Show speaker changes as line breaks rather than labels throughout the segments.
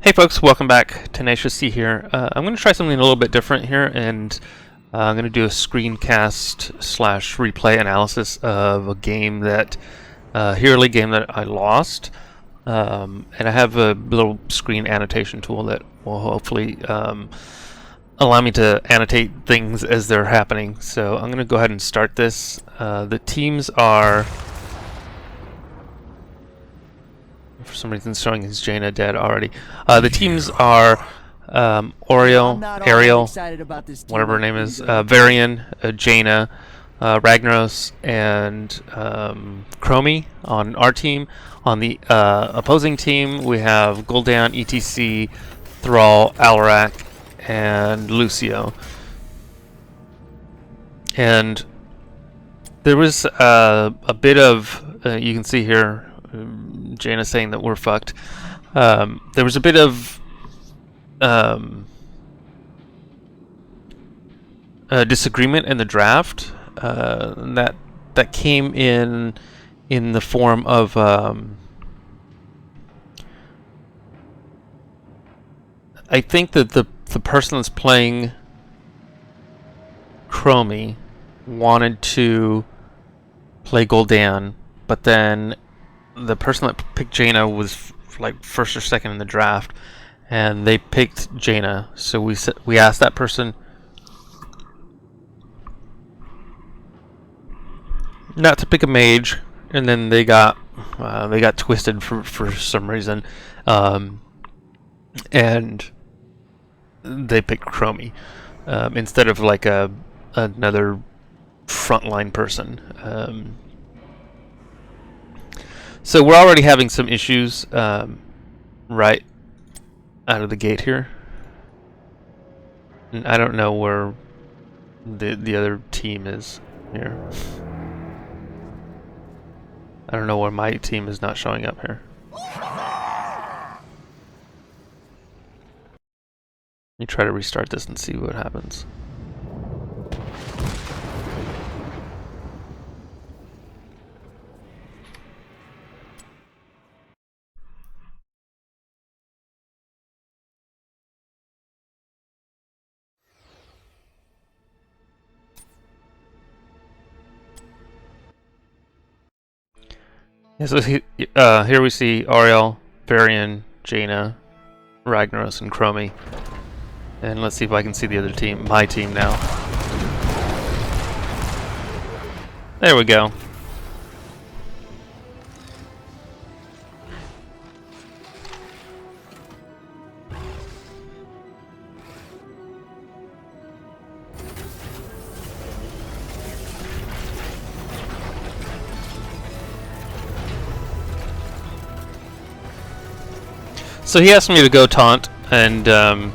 Hey folks, welcome back. Tenacious C here. I'm going to try something a little bit different here, and I'm going to do a screencast slash replay analysis of a game that, Hero League game that I lost. And I have a little screen annotation tool that will hopefully allow me to annotate things as they're happening. So I'm going to go ahead and start this. The teams are... For some reason, it's showing his Jaina dead already. The teams are Ariel, whatever her name is, Varian, Jaina, Ragnaros, and Chromie on our team. On the opposing team, we have Gul'dan, ETC, Thrall, Alarak, and Lucio. And there was a bit of, you can see here, Jaina saying that we're fucked. There was a bit of disagreement in the draft that came in the form of I think that the person that's playing Chromie wanted to play Gul'dan, but then the person that picked Jaina was like first or second in the draft, and they picked Jaina. So we asked that person not to pick a mage, and then they got twisted for some reason, and they picked Chromie instead of like another frontline person. So we're already having some issues right out of the gate here. And I don't know where the other team is here. I don't know where my team is not showing up here. Let me try to restart this and see what happens. Yeah, so here we see Ariel, Varian, Jaina, Ragnaros, and Chromie. And let's see if I can see the other team, my team now. There we go. So he asked me to go taunt, and I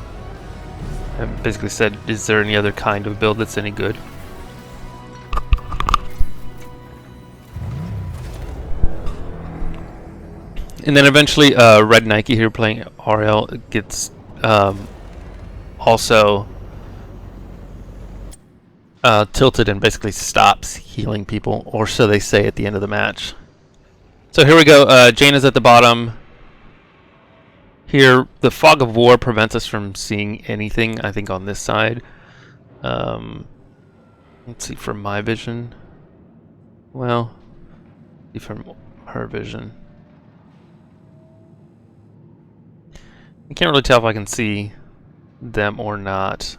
basically said, is there any other kind of build that's any good? And then eventually Red Nike here playing Ariel gets also tilted and basically stops healing people, or so they say at the end of the match. So here we go, Jaina's at the bottom. Here, the fog of war prevents us from seeing anything, I think, on this side. Let's see, from my vision. Well, see from her vision. I can't really tell if I can see them or not.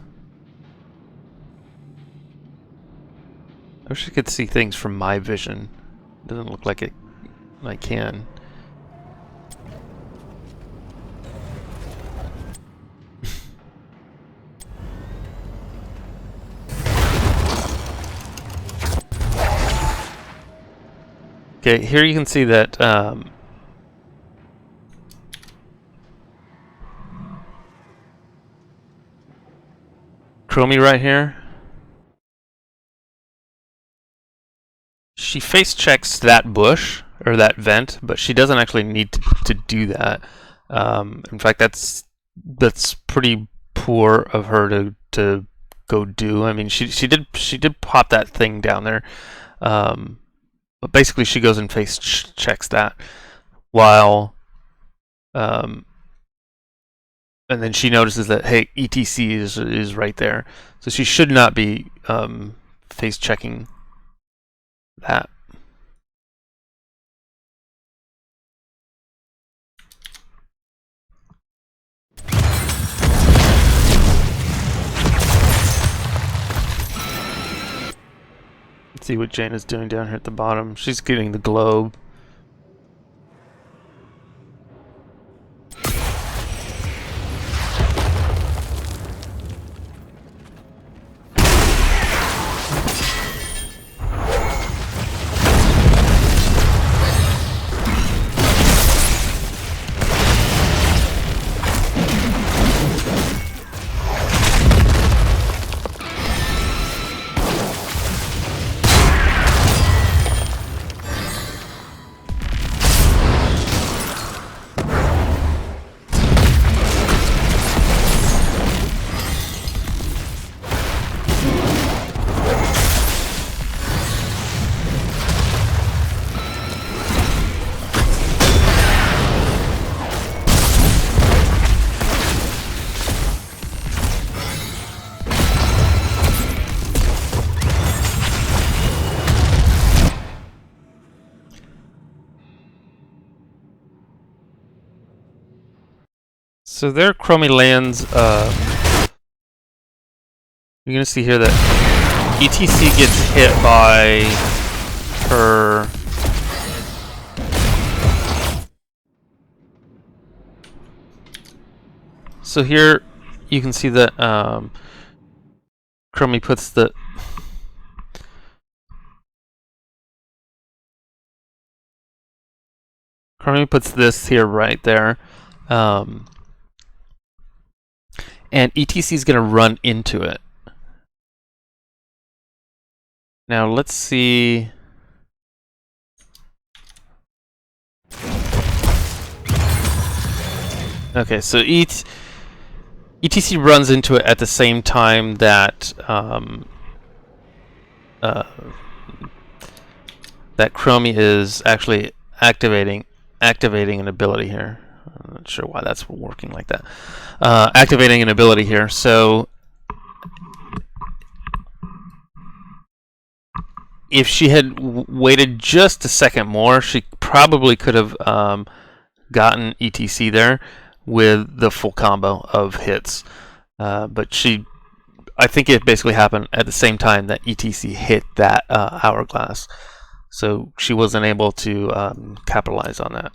I wish I could see things from my vision. Doesn't look like I can. Okay, here you can see that Chromie right here. She face checks that bush or that vent, but she doesn't actually need to do that. In fact, that's pretty poor of her to go do. I mean, she did pop that thing down there. But basically, she goes and face checks that, while and then she notices that, hey, ETC is right there, so she should not be face checking that. Let's see what Jaina's doing down here at the bottom. She's getting the globe. So there Chromie lands, you're gonna see here that ETC gets hit by her so here you can see that Chromie puts the this here right there. And ETC is going to run into it. Now let's see. Okay, so ETC runs into it at the same time that that Chromie is actually activating an ability here. I'm not sure why that's working like that. Activating an ability here. So if she had waited just a second more, she probably could have gotten ETC there with the full combo of hits. But I think it basically happened at the same time that ETC hit that hourglass. So she wasn't able to capitalize on that.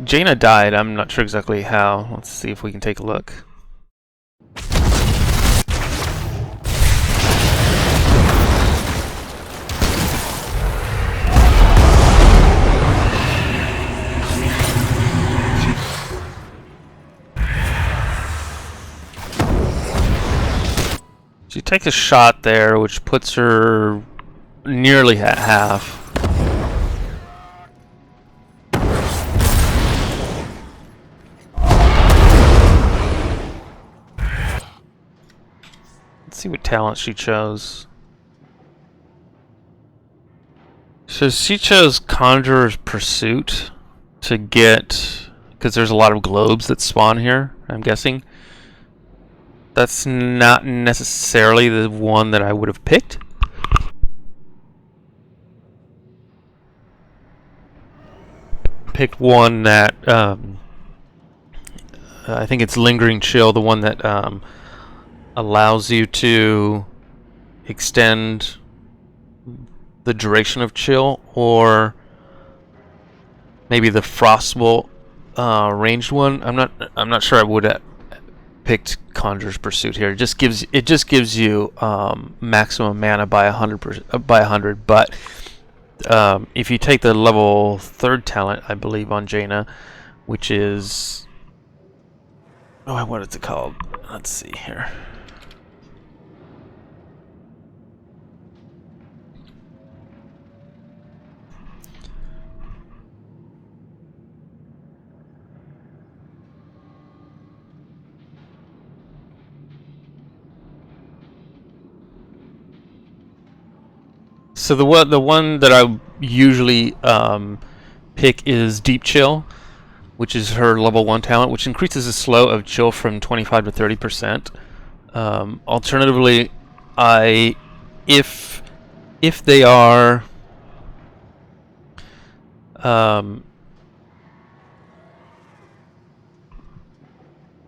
Jaina died. I'm not sure exactly how. Let's see if we can take a look. She takes a shot there, which puts her nearly at half. Let's see what talent she chose. So she chose Conjurer's Pursuit to get, because there's a lot of globes that spawn here, I'm guessing. That's not necessarily the one that I would have picked. Picked one that I think it's Lingering Chill, the one that allows you to extend the duration of chill, or maybe the Frostbolt ranged one. I'm not sure I would have picked Conjurer's Pursuit here. It just gives you maximum mana by 100 but if you take the level 3rd talent, I believe, on Jaina, which is, oh, what is it called? Let's see here. So the one that I usually pick is Deep Chill, which is her level 1 talent, which increases the slow of chill from 25 to 30%. Alternatively, if they are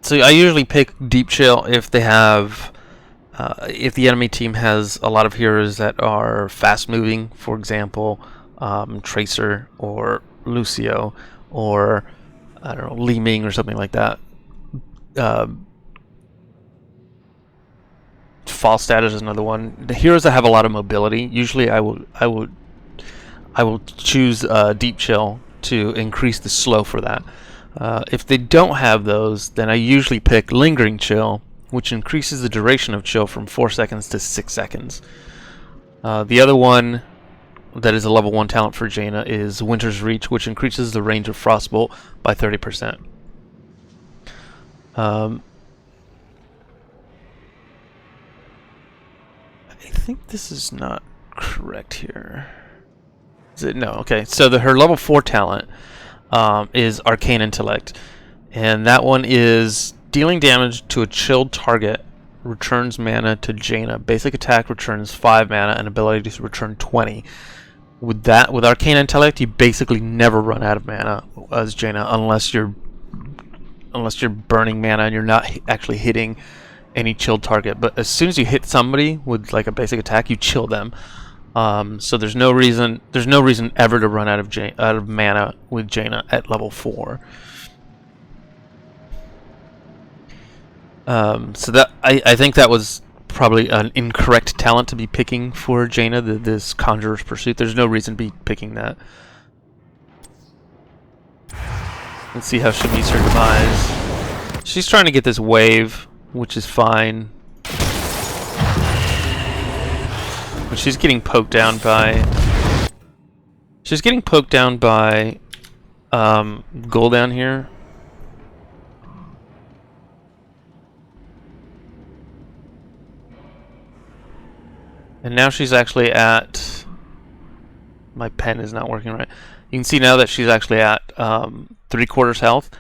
so I usually pick Deep Chill if they have if the enemy team has a lot of heroes that are fast moving, for example, Tracer or Lucio or I don't know, Li Ming or something like that. Falstad is another one. The heroes that have a lot of mobility, usually I will choose Deep Chill to increase the slow for that. If they don't have those, then I usually pick Lingering Chill, which increases the duration of chill from 4 seconds to 6 seconds. The other one that is a level 1 talent for Jaina is Winter's Reach, which increases the range of Frostbolt by 30%. I think this is not correct here. Is it? No. Okay. So her level 4 talent is Arcane Intellect, and that one is dealing damage to a chilled target returns mana to Jaina. Basic attack returns 5 mana, and ability to return 20. With Arcane Intellect, you basically never run out of mana as Jaina, unless you're burning mana and you're not actually hitting any chilled target. But as soon as you hit somebody with like a basic attack, you chill them. So there's no reason ever to run out of mana with Jaina at level 4. So that I think that was probably an incorrect talent to be picking for Jaina, this Conjurer's Pursuit. There's no reason to be picking that. Let's see how she meets her demise. She's trying to get this wave, which is fine. But she's getting poked down by... Gul'dan here. And now she's actually at... My pen is not working right. You can see now that she's actually at 3/4 health.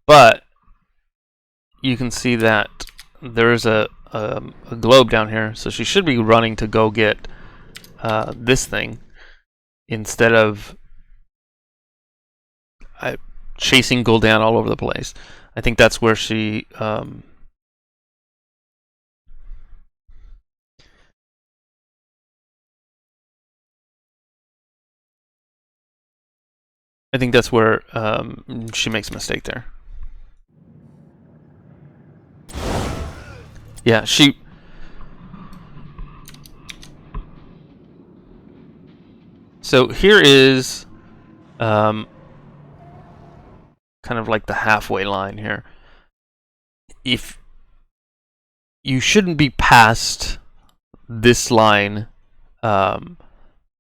But you can see that there's a globe down here. So she should be running to go get this thing instead of chasing Gul'dan all over the place. I think that's where she... I think that's where she makes a mistake there. Yeah, she... So here is kind of like the halfway line here. If you shouldn't be past this line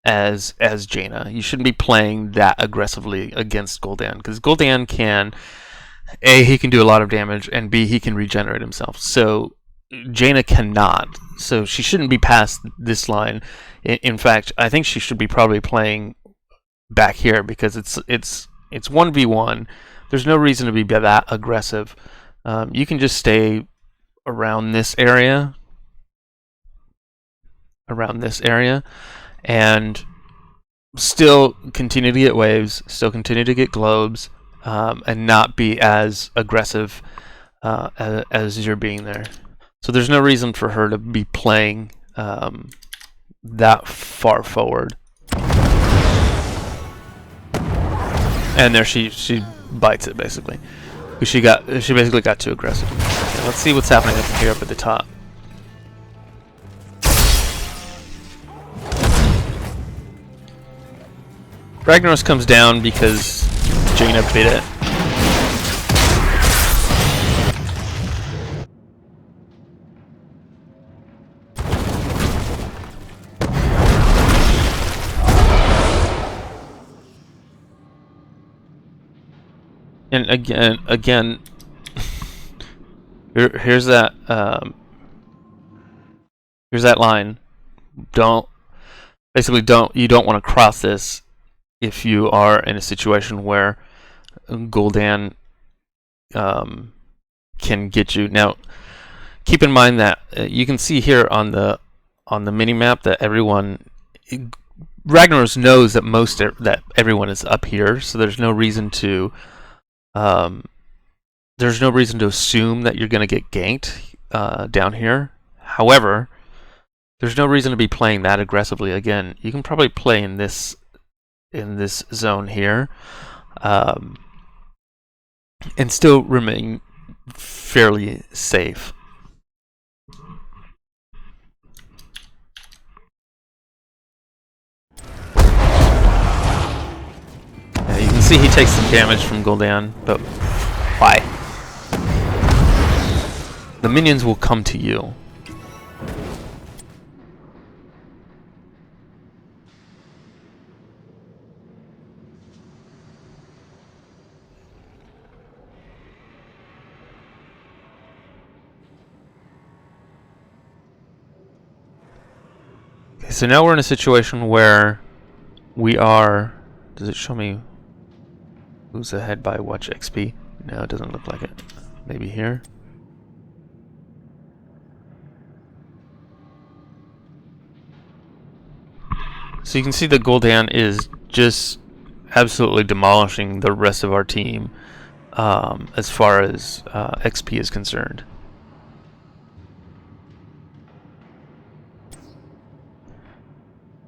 as Jaina. You shouldn't be playing that aggressively against Gul'dan, because Gul'dan can, A, he can do a lot of damage, and B, he can regenerate himself. So Jaina cannot. So she shouldn't be past this line. In fact, I think she should be probably playing back here, because it's 1v1. There's no reason to be that aggressive. You can just stay around this area, and still continue to get waves, still continue to get globes, and not be as aggressive as you're being there. So there's no reason for her to be playing that far forward. And there she bites it, basically. She basically got too aggressive. Okay, let's see what's happening up here up at the top. Ragnaros comes down because Jaina bit it. And again, here's that line. You don't want to cross this if you are in a situation where Gul'dan can get you. Now, keep in mind that you can see here on the mini map that Ragnaros knows that that everyone is up here, so there's no reason to assume that you're going to get ganked down here. However, there's no reason to be playing that aggressively. Again, you can probably play in this zone here, and still remain fairly safe. Yeah, you can see he takes some damage from Gul'dan, but why? The minions will come to you. Okay, so now we're in a situation where we are... Does it show me who's ahead by watch XP? No, it doesn't look like it. Maybe here? So you can see that Gul'dan is just absolutely demolishing the rest of our team as far as XP is concerned.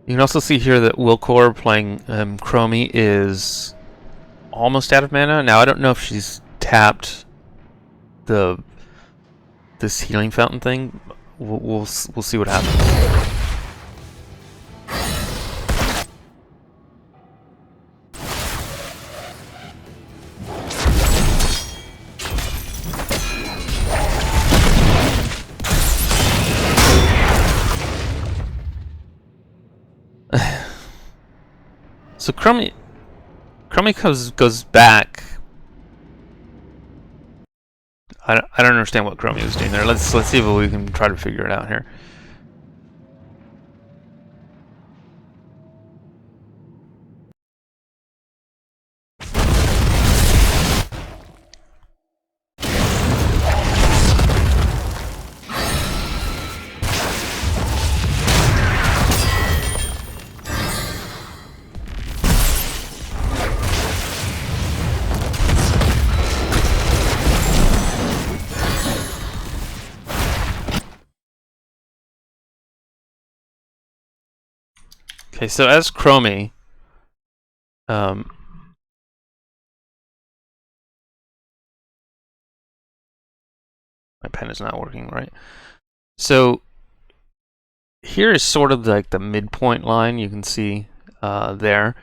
You can also see here that Wilcor playing Chromie is almost out of mana. Now I don't know if she's tapped this healing fountain thing. We'll see what happens. So Chromie goes back. I don't understand what Chromie was doing there. Let's see if we can try to figure it out here. Okay, so as Chromie, my pen is not working right. So here is sort of like the midpoint line. You can see there.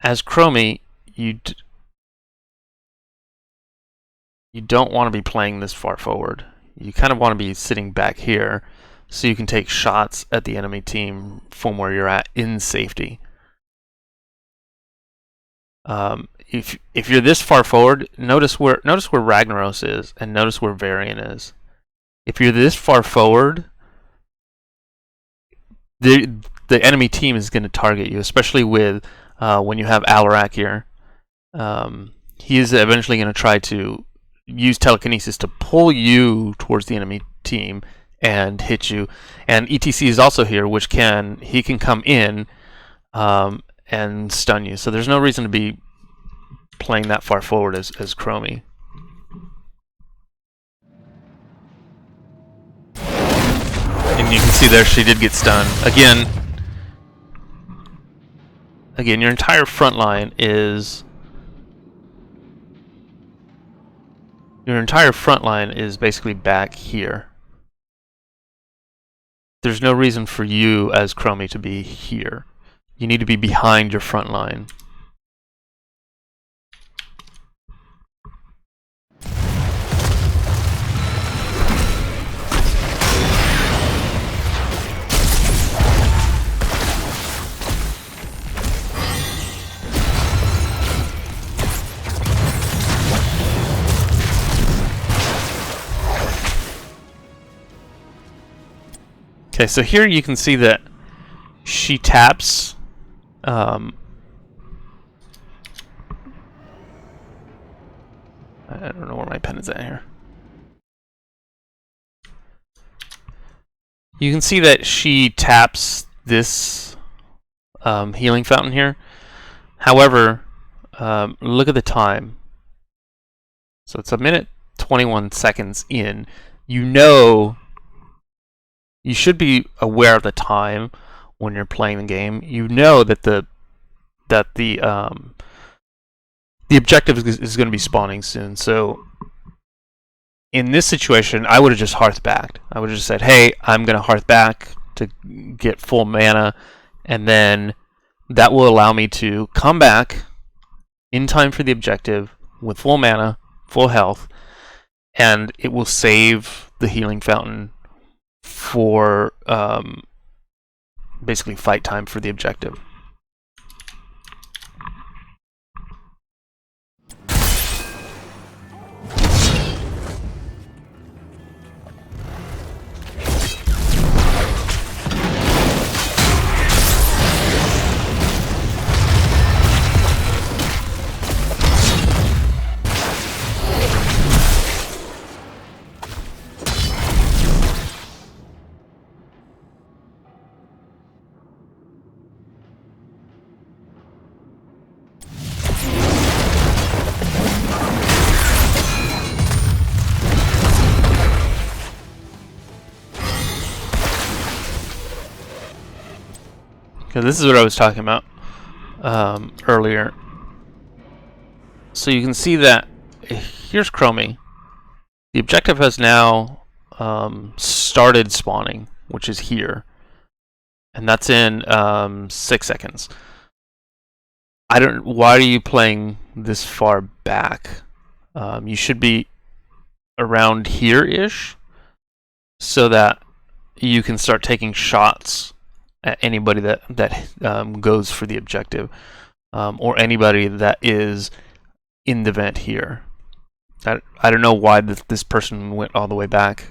As Chromie, you don't want to be playing this far forward. You kind of want to be sitting back here, so you can take shots at the enemy team from where you're at in safety. If you're this far forward, notice where Ragnaros is, and notice where Varian is. If you're this far forward, the enemy team is going to target you, especially with when you have Alarak here. He is eventually going to try to use telekinesis to pull you towards the enemy team and hit you. And ETC is also here, which he can come in and stun you. So there's no reason to be playing that far forward as Chromie. And you can see there she did get stunned. Again, your entire front line is basically back here. There's no reason for you as Chromie to be here. You need to be behind your front line. Okay, so here you can see that she taps I don't know where my pen is at here. You can see that she taps this healing fountain here. However, look at the time. So it's 1:21 seconds in. You know, you should be aware of the time when you're playing the game. You know that the objective is going to be spawning soon. So in this situation, I would have just hearth backed. I would have just said, "Hey, I'm going to hearth back to get full mana," and then that will allow me to come back in time for the objective with full mana, full health, and it will save the healing fountain for basically fight time for the objective. Okay, this is what I was talking about earlier. So you can see that here's Chromie. The objective has now started spawning, which is here, and that's in 6 seconds. Why are you playing this far back? You should be around here-ish, so that you can start taking shots at anybody that goes for the objective, or anybody that is in the vent here. I don't know why this person went all the way back.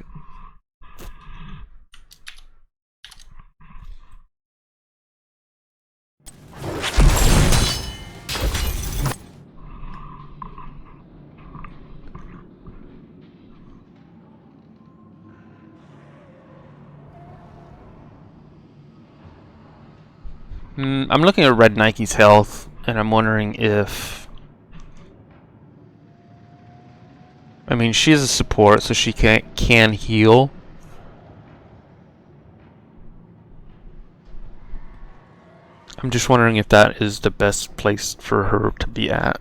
I'm looking at Red Nike's health, and I'm wondering if... I mean, she is a support, so she can heal. I'm just wondering if that is the best place for her to be at.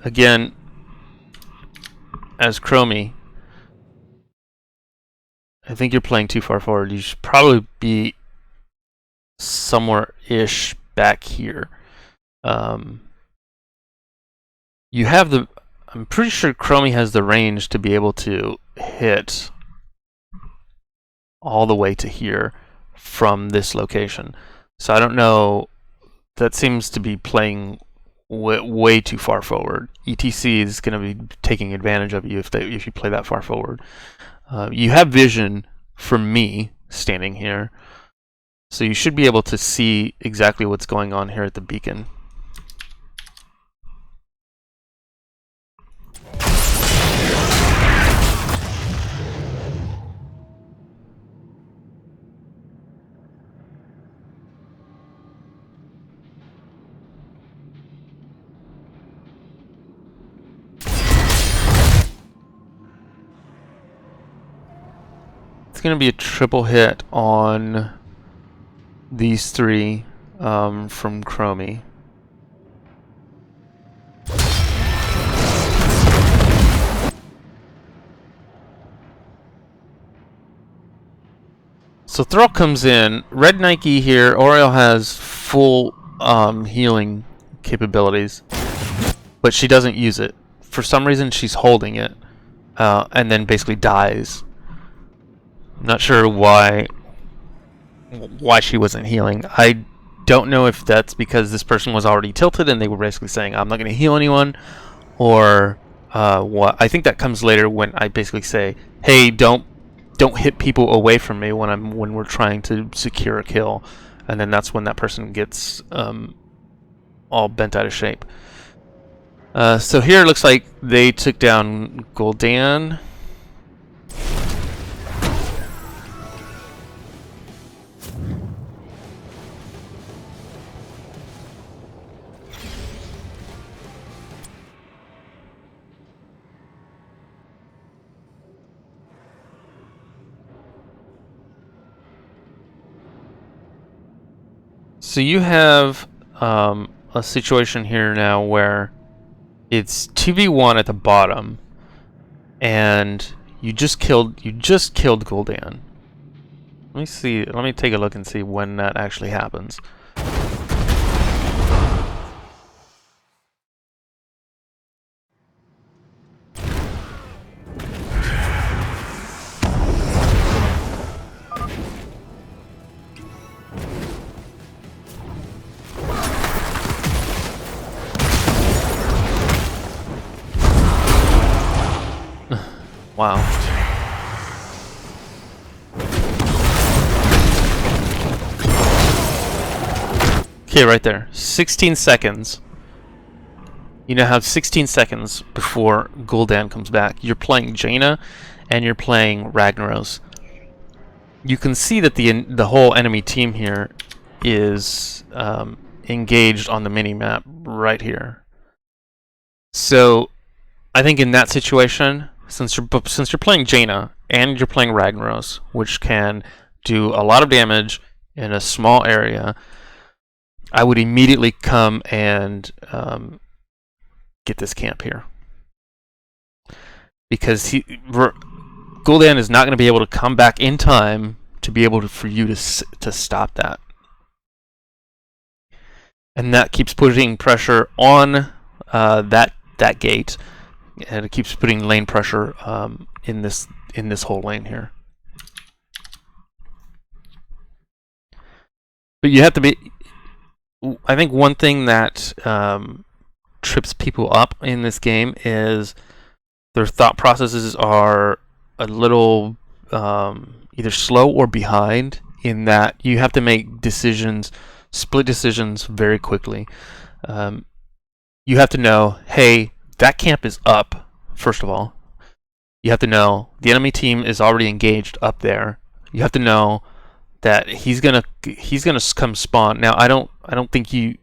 Again, as Chromie, I think you're playing too far forward. You should probably be somewhere-ish back here. You have the... I'm pretty sure Chromie has the range to be able to hit all the way to here from this location. So I don't know... That seems to be playing way too far forward. ETC is going to be taking advantage of you if you play that far forward. You have vision from me standing here, so you should be able to see exactly what's going on here at the beacon. It's going to be a triple hit on these three from Chromie. So Thrall comes in. Red Nike here. Oriel has full healing capabilities, but she doesn't use it. For some reason, she's holding it, and then basically dies. Not sure why she wasn't healing. I don't know if that's because this person was already tilted and they were basically saying, I'm not going to heal anyone, or what. I think that comes later when I basically say, hey, don't don't hit people away from me when we're trying to secure a kill, and then that's when that person gets all bent out of shape. So here it looks like they took down Gul'dan. So you have a situation here now where it's 2v1 at the bottom, and you just killed Gul'dan. Let me see. Let me take a look and see when that actually happens. Wow. Okay, right there. 16 seconds. You now have 16 seconds before Gul'dan comes back. You're playing Jaina, and you're playing Ragnaros. You can see that the whole enemy team here is engaged on the mini-map right here. So, I think in that situation, since you're playing Jaina and you're playing Ragnaros, which can do a lot of damage in a small area, I would immediately come and get this camp here, because Gul'dan is not going to be able to come back in time to be able for you to stop that, and that keeps putting pressure on that gate. And it keeps putting lane pressure in this whole lane here. But you have to be. I think one thing that trips people up in this game is their thought processes are a little either slow or behind. In that you have to make decisions, split decisions very quickly. You have to know, hey, that camp is up, first of all. You have to know the enemy team is already engaged up there. You have to know that he's gonna come spawn. Now I don't think you.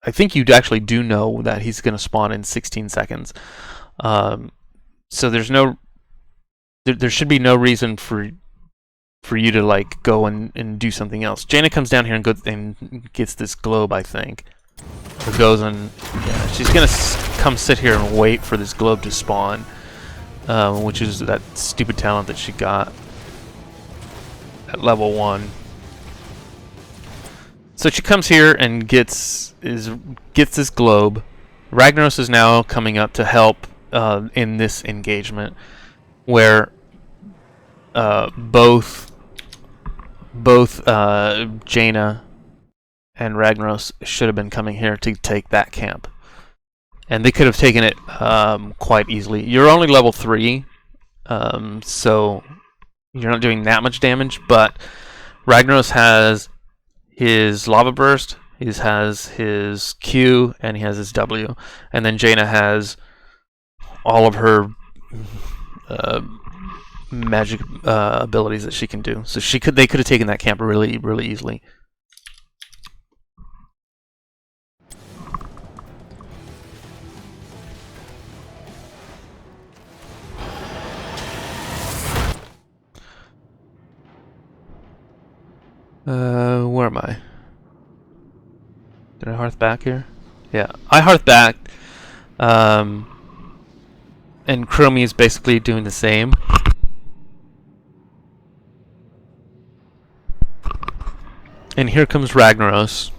I think you actually do know that he's gonna spawn in 16 seconds. So there should be no reason for you to like go and do something else. Jaina comes down here and gets this globe, I think. Or goes and yeah, she's gonna come sit here and wait for this globe to spawn, which is that stupid talent that she got at level 1. So she comes here and gets this globe. Ragnaros is now coming up to help in this engagement, where both Jaina and Ragnaros should have been coming here to take that camp. And they could have taken it quite easily. You're only level 3, so you're not doing that much damage, but Ragnaros has his Lava Burst, he has his Q, and he has his W. And then Jaina has all of her magic abilities that she can do. So they could have taken that camp really, really easily. Where am I? Did I hearth back here? Yeah, I hearth back. And Chromie is basically doing the same. And here comes Ragnaros.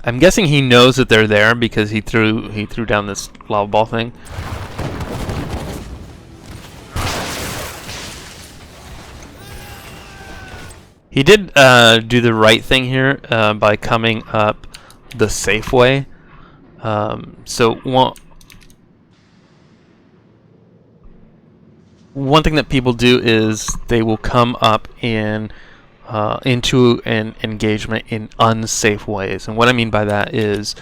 I'm guessing he knows that they're there because he threw down this lava ball thing. He did do the right thing here by coming up the safe way. So one thing that people do is they will come up into an engagement in unsafe ways. And what I mean by that is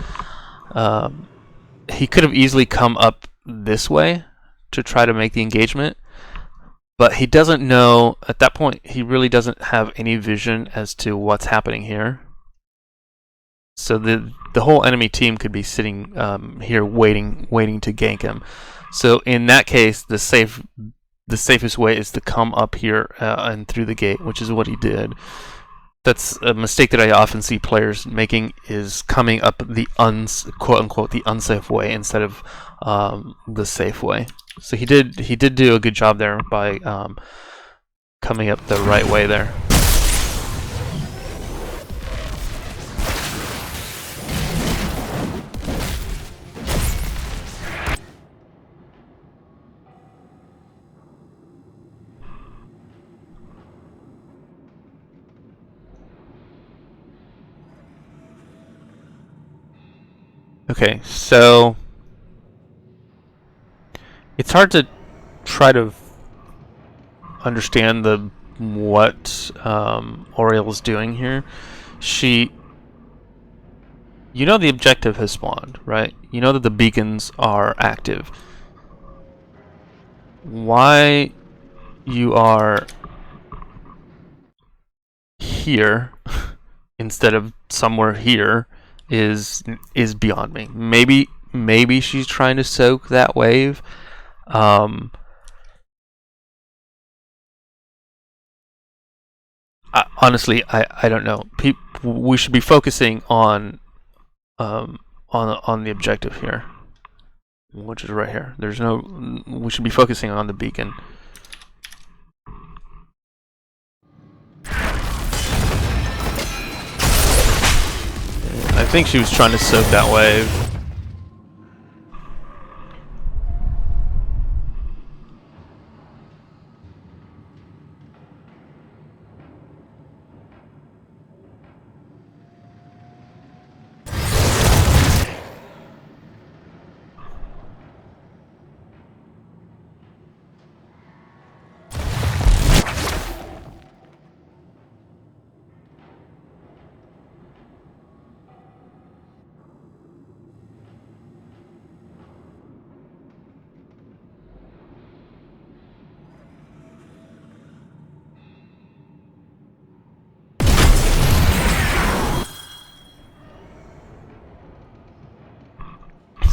he could have easily come up this way to try to make the engagement, but he doesn't know, at that point, he really doesn't have any vision as to what's happening here. So the whole enemy team could be sitting here waiting to gank him. So in that case, the safest way is to come up here and through the gate, which is what he did. That's a mistake that I often see players making, is coming up the quote unquote the unsafe way instead of the safe way. So he did do a good job there by coming up the right way there. Okay, so it's hard to try to understand what Oriole is doing here. You know the objective has spawned, right? You know that the beacons are active. Why you are here instead of somewhere here is beyond me. Maybe she's trying to soak that wave. Honestly, I don't know. We should be focusing on the objective here, which is right here. We should be focusing on the beacon. I think she was trying to soak that wave.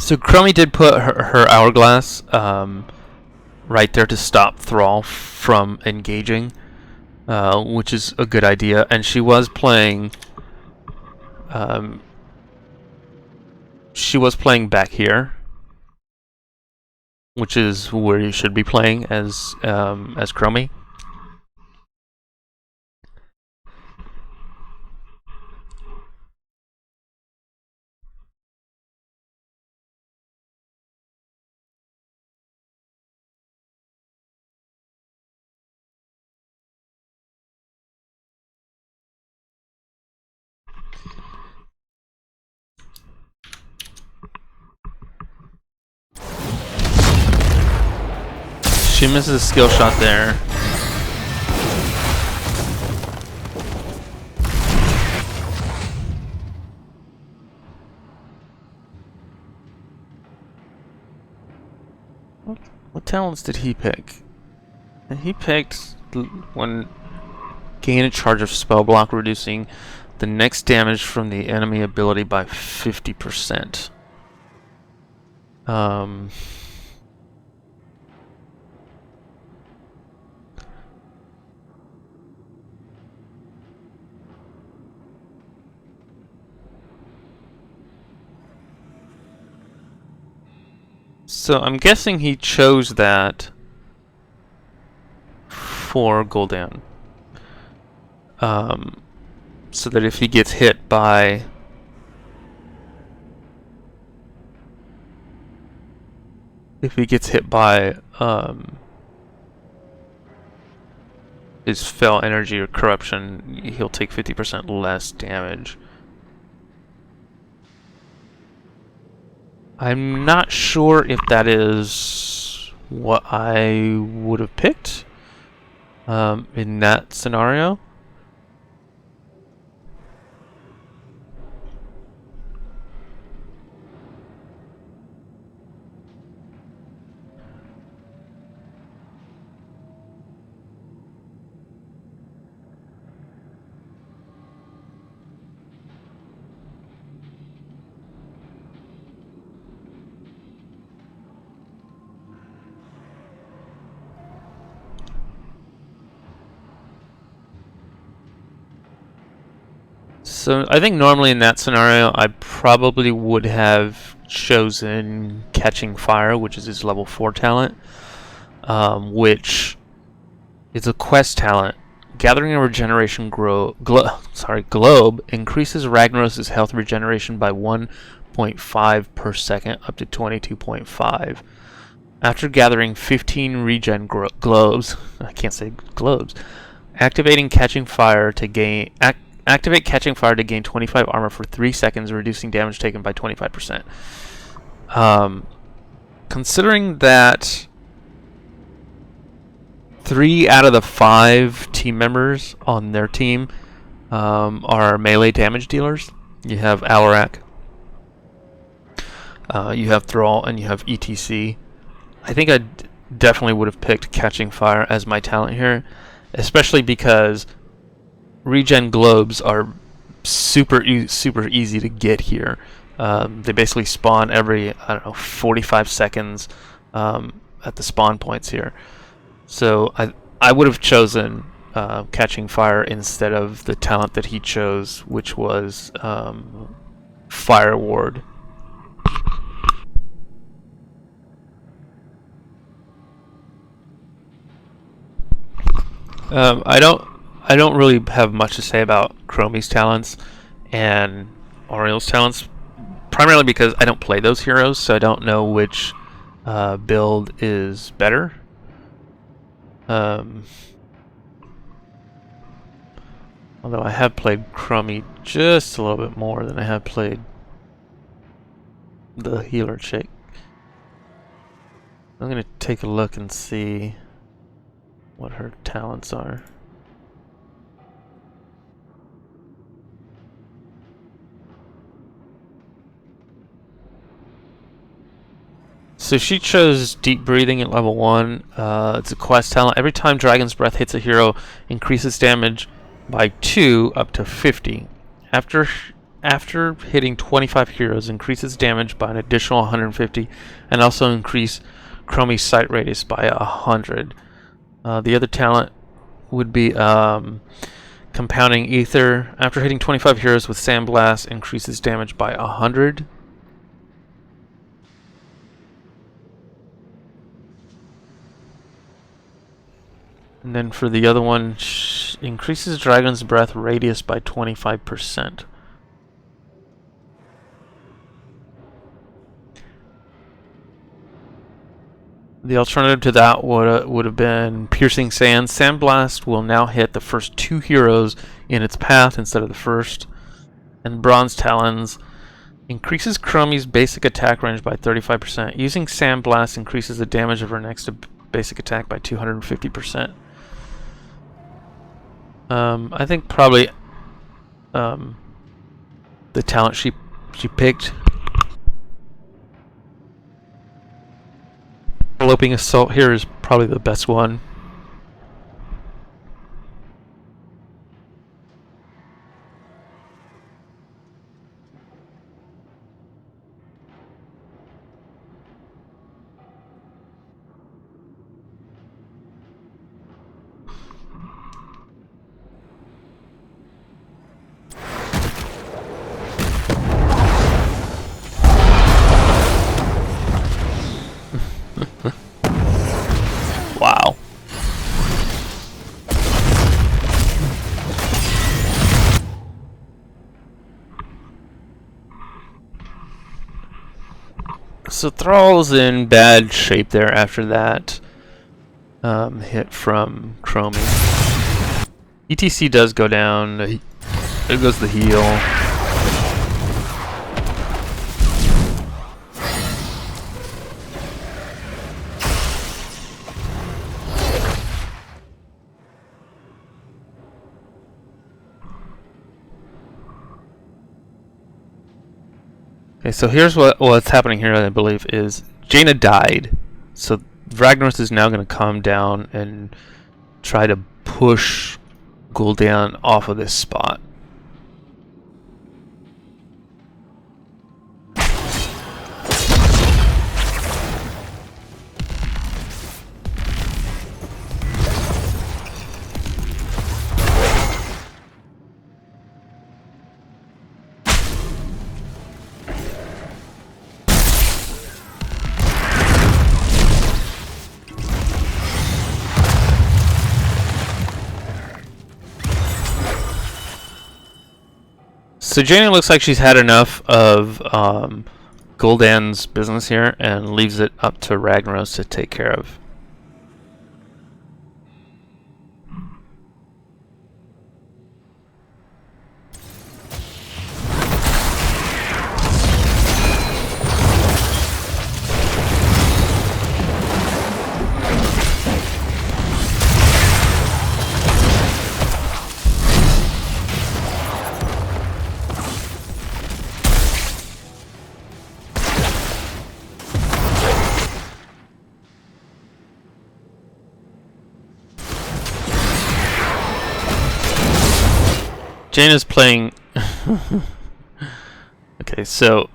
So Chromie did put her hourglass right there to stop Thrall from engaging, which is a good idea. And she was playing back here, which is where you should be playing as Chromie. She misses a skill shot there. What talents did he pick? He picked when gain a charge of spell block, reducing the next damage from the enemy ability by 50%. So I'm guessing he chose that for Gul'dan. So that if he gets hit by his fell energy or corruption, he'll take 50% less damage. I'm not sure if that is what I would have picked in that scenario. So I think normally in that scenario, I probably would have chosen Catching Fire, which is his level 4 talent, which is a quest talent. Gathering a regeneration globe increases Ragnaros' health regeneration by 1.5 per second up to 22.5. After gathering 15 regen globes, I can't say globes, activating Catching Fire to gain... Activate Catching Fire to gain 25 armor for 3 seconds, reducing damage taken by 25%. Considering that 3 out of the 5 team members on their team are melee damage dealers, you have Alarak, you have Thrall, and you have ETC. I think I definitely would have picked Catching Fire as my talent here, especially because regen globes are super easy to get here. They basically spawn every, 45 seconds at the spawn points here. So I would have chosen Catching Fire instead of the talent that he chose, which was Fire Ward. I don't really have much to say about Chromie's talents and Oriel's talents, primarily because I don't play those heroes, so I don't know which build is better. Although I have played Chromie just a little bit more than I have played the healer chick. I'm going to take a look and see what her talents are. So she chose Deep Breathing at level 1. It's a quest talent. Every time Dragon's Breath hits a hero, increases damage by 2 up to 50. After hitting 25 heroes, increases damage by an additional 150, and also increase Chromie's sight radius by 100. The other talent would be Compounding Ether. After hitting 25 heroes with Sandblast, increases damage by 100. And then for the other one, increases Dragon's Breath radius by 25%. The alternative to that would have been Piercing Sands. Sandblast will now hit the first 2 heroes in its path instead of the first. And Bronze Talons increases Chromie's basic attack range by 35%. Using Sandblast increases the damage of her next basic attack by 250%. I think probably the talent she picked, Enveloping Assault here, is probably the best one. Wow. So Thrall's in bad shape there after that hit from Chromie. ETC does go down. There goes the heal. Okay, so here's what's happening here, I believe, is Jaina died. So Ragnaros is now going to come down and try to push Gul'dan off of this spot. So Jaina looks like she's had enough of Gul'dan's business here and leaves it up to Ragnaros to take care of. Jaina's playing... Okay, so...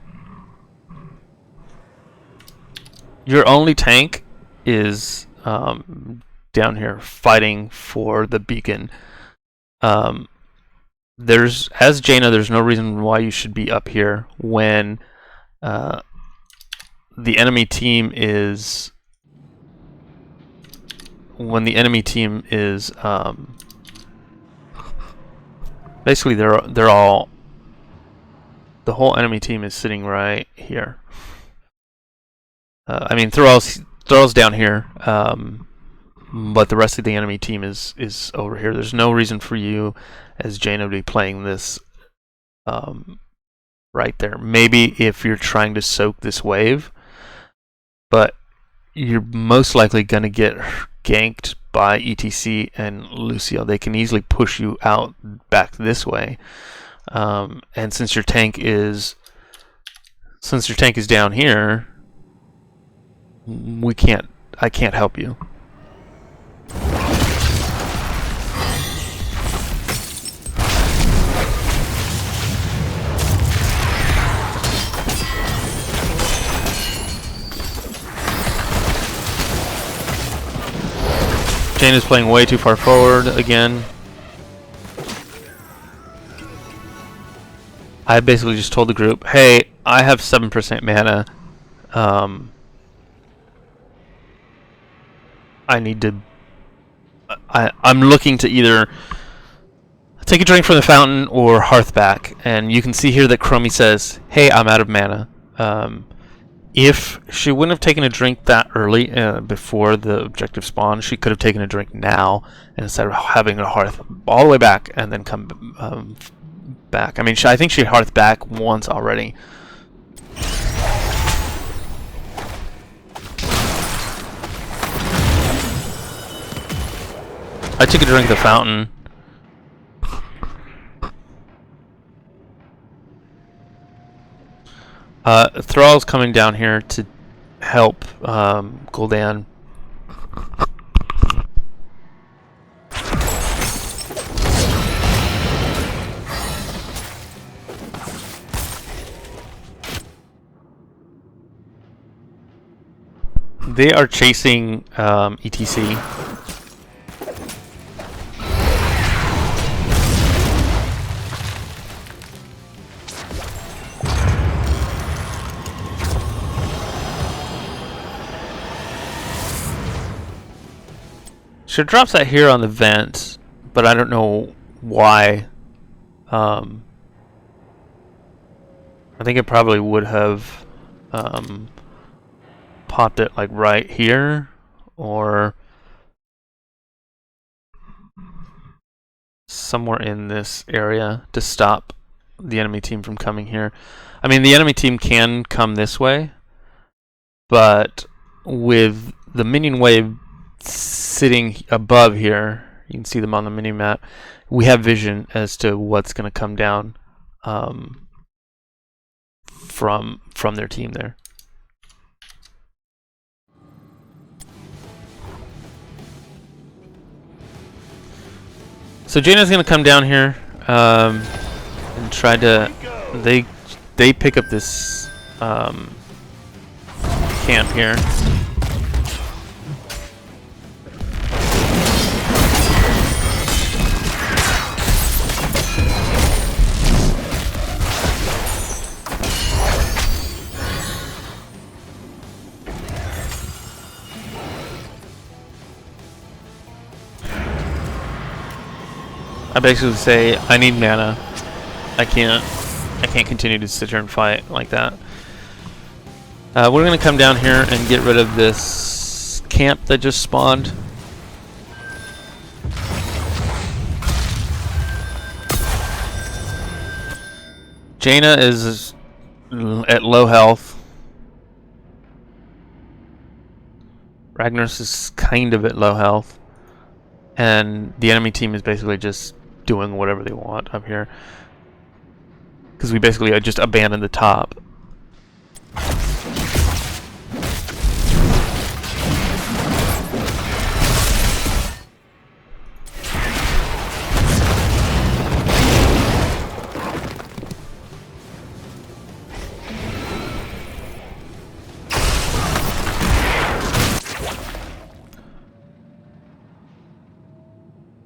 Your only tank is down here fighting for the beacon. As Jaina, there's no reason why you should be up here when the enemy team is... Basically, they're all... The whole enemy team is sitting right here. I mean, Thrall's down here, but the rest of the enemy team is over here. There's no reason for you, as Jaina, to be playing this right there. Maybe if you're trying to soak this wave, but you're most likely going to get ganked by ETC and Lucio. They can easily push you out back this way, and since your tank is down here, I can't help you. Jane is playing way too far forward again. I basically just told the group, hey, I have 7% mana. I need to... I'm looking to either take a drink from the fountain or hearth back. And you can see here that Chromie says, hey, I'm out of mana. If she wouldn't have taken a drink that early before the objective spawn, she could have taken a drink now, and instead of having a hearth all the way back and then come back. I mean, I think she hearthed back once already. I took a drink of the fountain. Thrall's coming down here to help Gul'dan. They are chasing ETC. She drops that here on the vent, but I don't know why. I think it probably would have popped it like right here, or somewhere in this area to stop the enemy team from coming here. I mean, the enemy team can come this way, but with the minion wave sitting above here, you can see them on the mini map, we have vision as to what's going to come down from their team there. So Jaina's gonna come down here and try to. They pick up this camp here. I basically say I need mana. I can't continue to sit here and fight like that. We're gonna come down here and get rid of this camp that just spawned. Jaina is at low health. Ragnaros is kind of at low health. And the enemy team is basically just doing whatever they want up here. Because we basically just abandoned the top.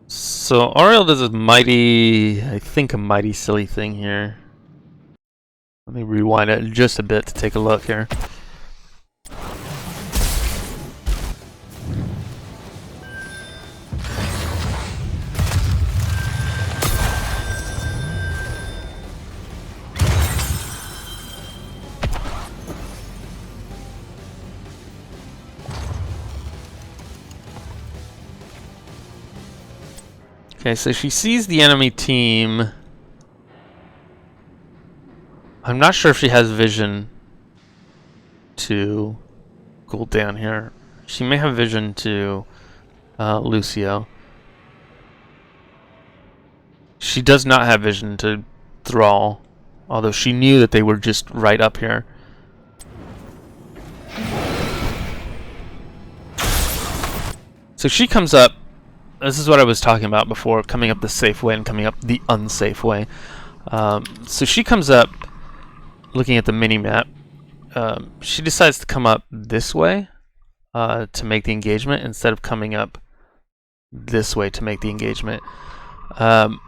So Ariel does a mighty, I think a mighty silly thing here. Let me rewind it just a bit to take a look here. Okay, so she sees the enemy team. I'm not sure if she has vision to cool down here. She may have vision to Lucio. She does not have vision to Thrall, although she knew that they were just right up here. So she comes up. This is what I was talking about before, coming up the safe way and coming up the unsafe way. So she comes up, looking at the mini-map. She decides to come up this way to make the engagement instead of coming up this way to make the engagement. The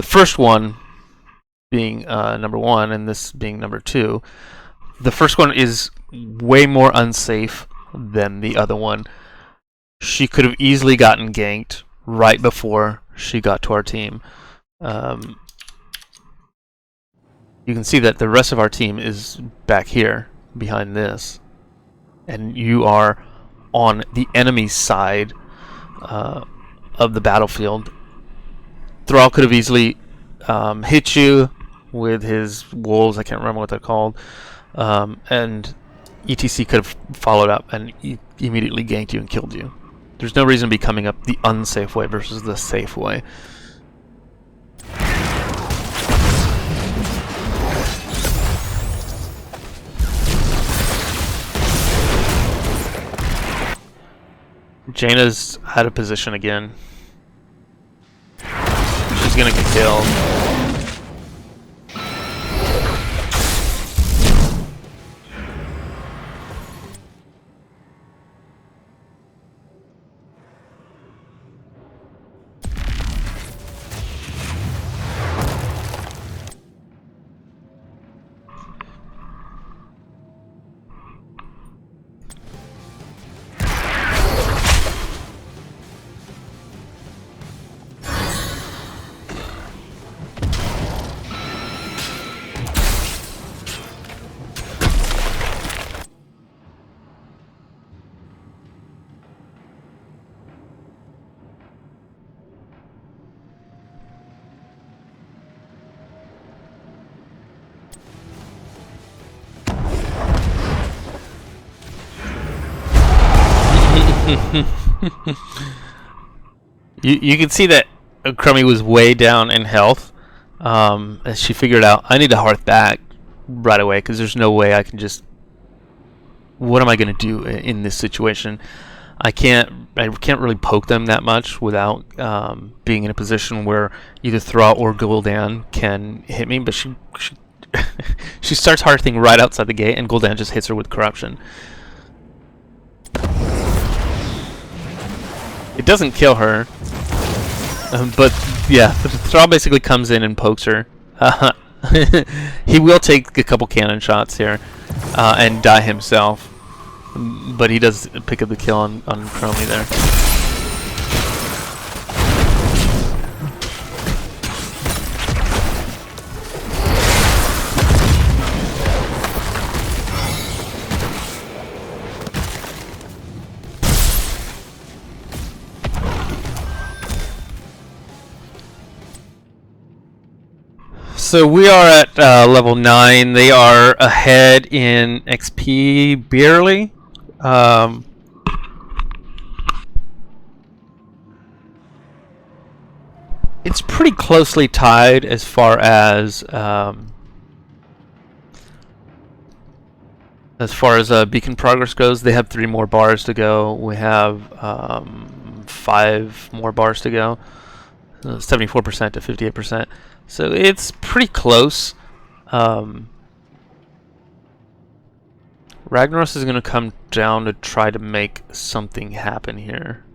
first one being number 1 and this being number 2. The first one is way more unsafe than the other one. She could have easily gotten ganked right before she got to our team. You can see that the rest of our team is back here behind this, and you are on the enemy's side of the battlefield. Thrall could have easily hit you with his wolves. I can't remember what they're called, and ETC could have followed up and immediately ganked you and killed you. There's no reason to be coming up the unsafe way versus the safe way. Jaina's out of position again. She's gonna get killed. You can see that Crummy was way down in health as she figured out I need to hearth back right away, because there's no way I can just... What am I going to do in this situation? I can't really poke them that much without being in a position where either Thrall or Gul'dan can hit me, but she she starts hearthing right outside the gate, and Gul'dan just hits her with Corruption. It doesn't kill her, but yeah, Thrall basically comes in and pokes her. He will take a couple cannon shots here and die himself, but he does pick up the kill on Chromie there. So we are at level 9. They are ahead in XP barely. It's pretty closely tied as far as beacon progress goes. They have 3 more bars to go. We have 5 more bars to go. 74% to 58%. So it's pretty close. Ragnaros is going to come down to try to make something happen here.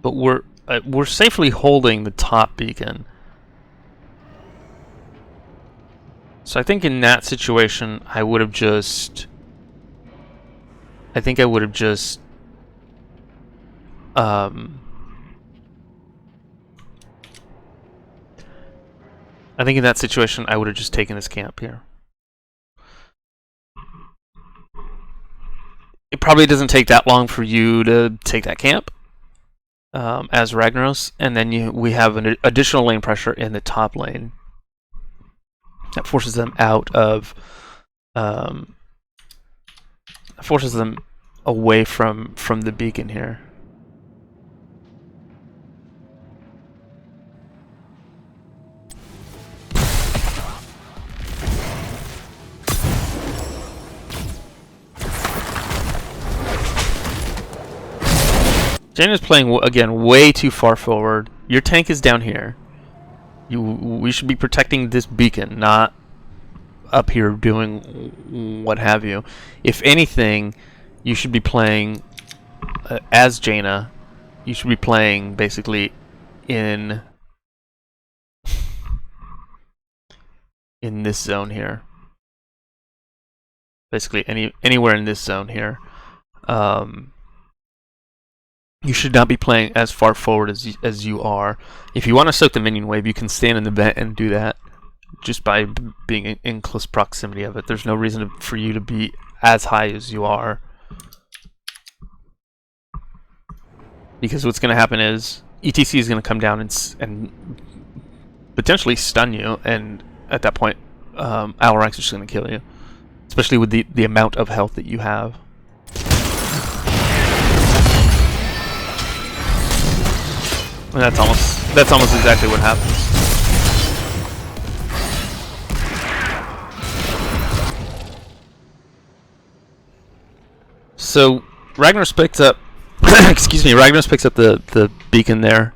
But we're safely holding the top beacon. So I think in that situation, I think I would have just I think in that situation, I would have just taken this camp here. It probably doesn't take that long for you to take that camp as Ragnaros, and then we have an additional lane pressure in the top lane that forces them out of, forces them away from the beacon here. Jaina's playing, again, way too far forward. Your tank is down here. We should be protecting this beacon, not up here doing what have you. If anything, you should be playing as Jaina. You should be playing basically in this zone here. Basically anywhere in this zone here. You should not be playing as far forward as you are. If you want to soak the minion wave, you can stand in the vent and do that just by being in close proximity of it. There's no reason for you to be as high as you are, because what's going to happen is ETC is going to come down and potentially stun you, and at that point, Alrax is just going to kill you, especially with the amount of health that you have. And that's almost exactly what happens. So Ragnaros picks up excuse me, Ragnaros picks up the beacon there.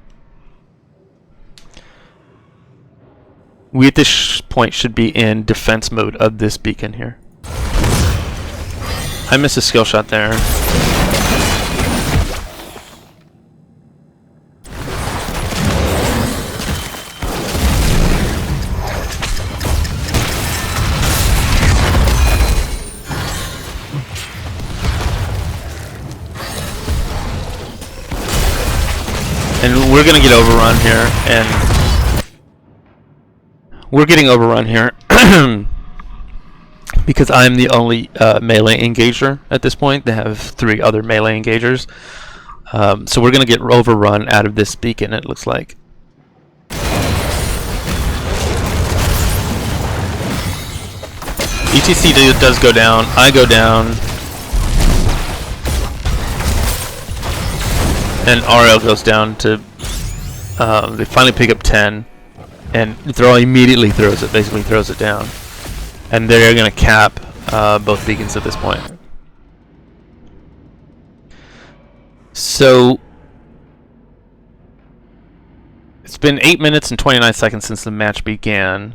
We at this point should be in defense mode of this beacon here. I missed a skill shot there. And we're gonna get overrun here, and we're getting overrun here because I'm the only melee engager at this point. They have 3 other melee engagers, so we're gonna get overrun out of this beacon, it looks like. ETC does go down. I go down. and Ariel goes down to. They finally pick up 10, and Thrall immediately basically throws it down, and they're gonna cap both beacons at this point. So it's been 8 minutes and 29 seconds since the match began.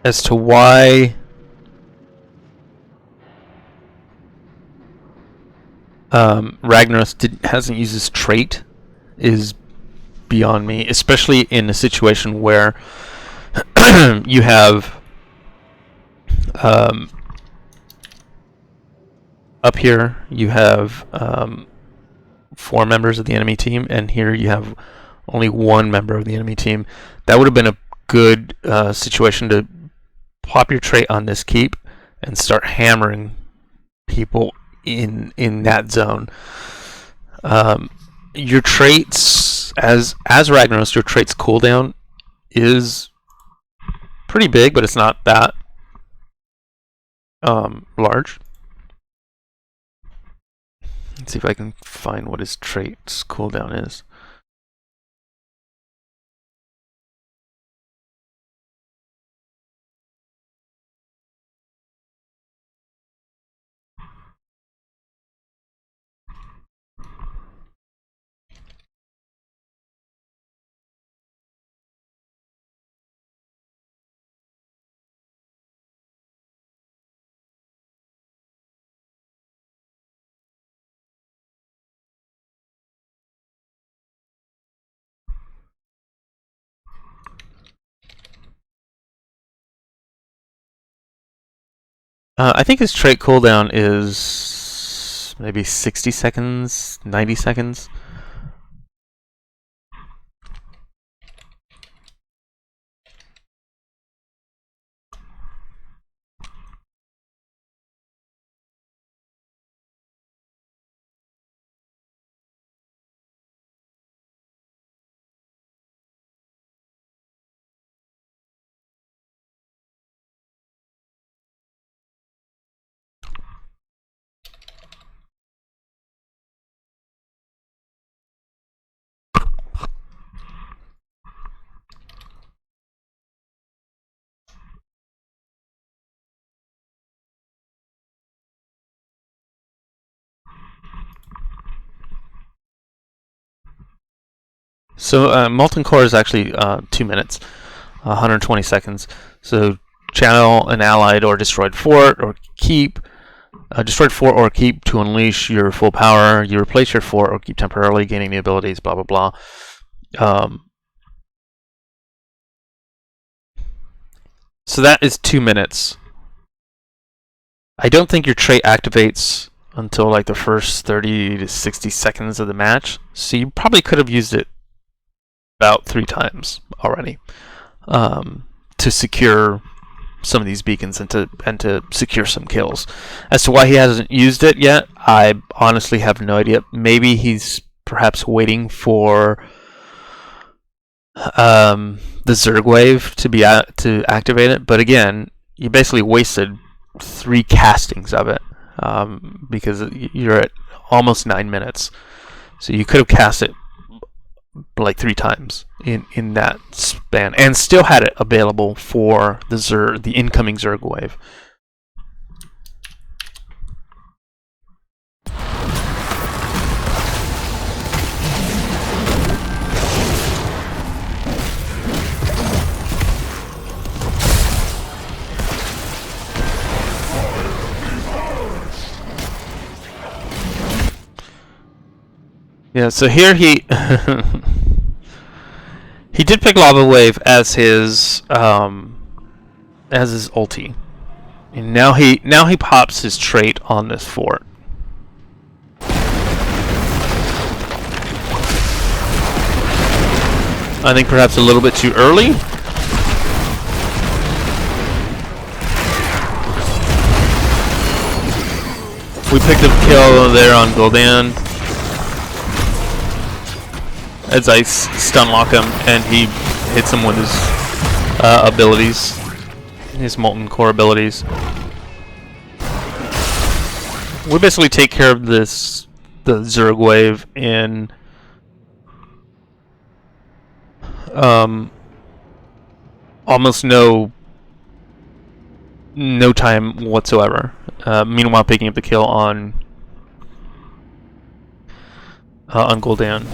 As to why Ragnaros hasn't used his trait is beyond me, especially in a situation where you have up here you have 4 members of the enemy team, and here you have only 1 member of the enemy team. That would have been a good situation to pop your trait on this keep and start hammering people in that zone. Your traits, as Ragnaros, your traits cooldown is pretty big, but it's not that large. Let's see if I can find what his traits cooldown is. I think his trait cooldown is maybe 60 seconds, 90 seconds. So Molten Core is actually 2 minutes, 120 seconds. So channel an allied or destroyed fort or keep. Destroyed fort or keep to unleash your full power. You replace your fort or keep temporarily, gaining the abilities, blah blah blah. So that is 2 minutes. I don't think your trait activates until like the first 30 to 60 seconds of the match. So you probably could have used it about 3 times already to secure some of these beacons and to secure some kills. As to why he hasn't used it yet, I honestly have no idea. Maybe he's perhaps waiting for the Zerg wave to activate it. But again, you basically wasted 3 castings of it because you're at almost 9 minutes. So you could have cast it like 3 times in that span and still had it available for the incoming Zerg wave. Yeah, so here he he did pick Lava Wave as his ulti, and now he pops his trait on this fort. I think perhaps a little bit too early. We picked up a kill there on Gul'dan as I stun lock him, and he hits him with his abilities, his Molten Core abilities. We basically take care of this the Zerg wave in almost no time whatsoever. Meanwhile, picking up the kill on Gul'dan.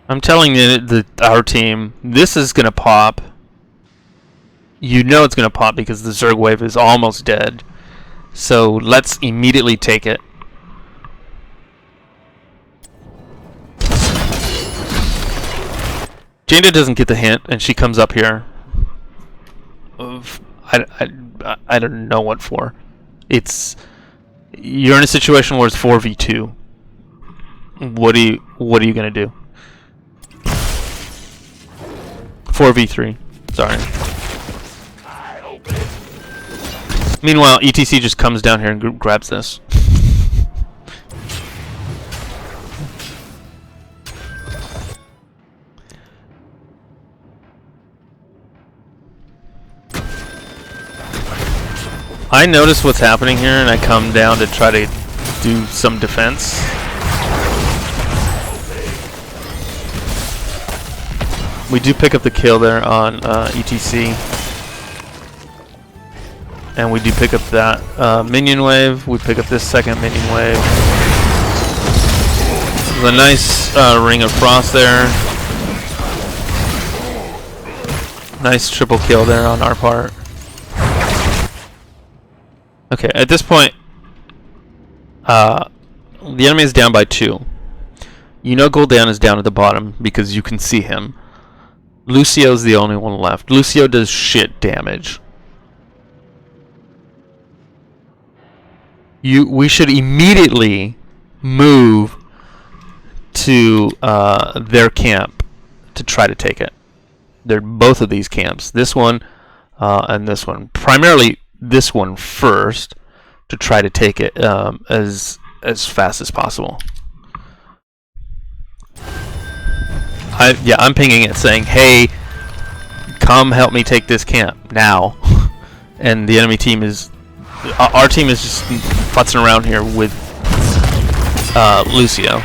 I'm telling you, our team, this is gonna pop. You know it's gonna pop because the Zerg wave is almost dead. So let's immediately take it. Jaina doesn't get the hint, and she comes up here. I don't know what for. You're in a situation where it's 4v2. What are you gonna do? 4v3. Sorry. Meanwhile, ETC just comes down here and grabs this. I notice what's happening here, and I come down to try to do some defense. We do pick up the kill there on ETC. And we do pick up that minion wave. We pick up this second minion wave. The nice ring of frost there. Nice triple kill there on our part. Okay, at this point, the enemy is down by 2. You know Gul'dan is down at the bottom because you can see him. Lucio's the only one left. Lucio does shit damage. We should immediately move to their camp to try to take it. They're both of these camps. This one and this one. Primarily this one first to try to take it as fast as possible. I'm pinging it saying, hey, come help me take this camp now. And the enemy team is, our team is just futzing around here with Lucio.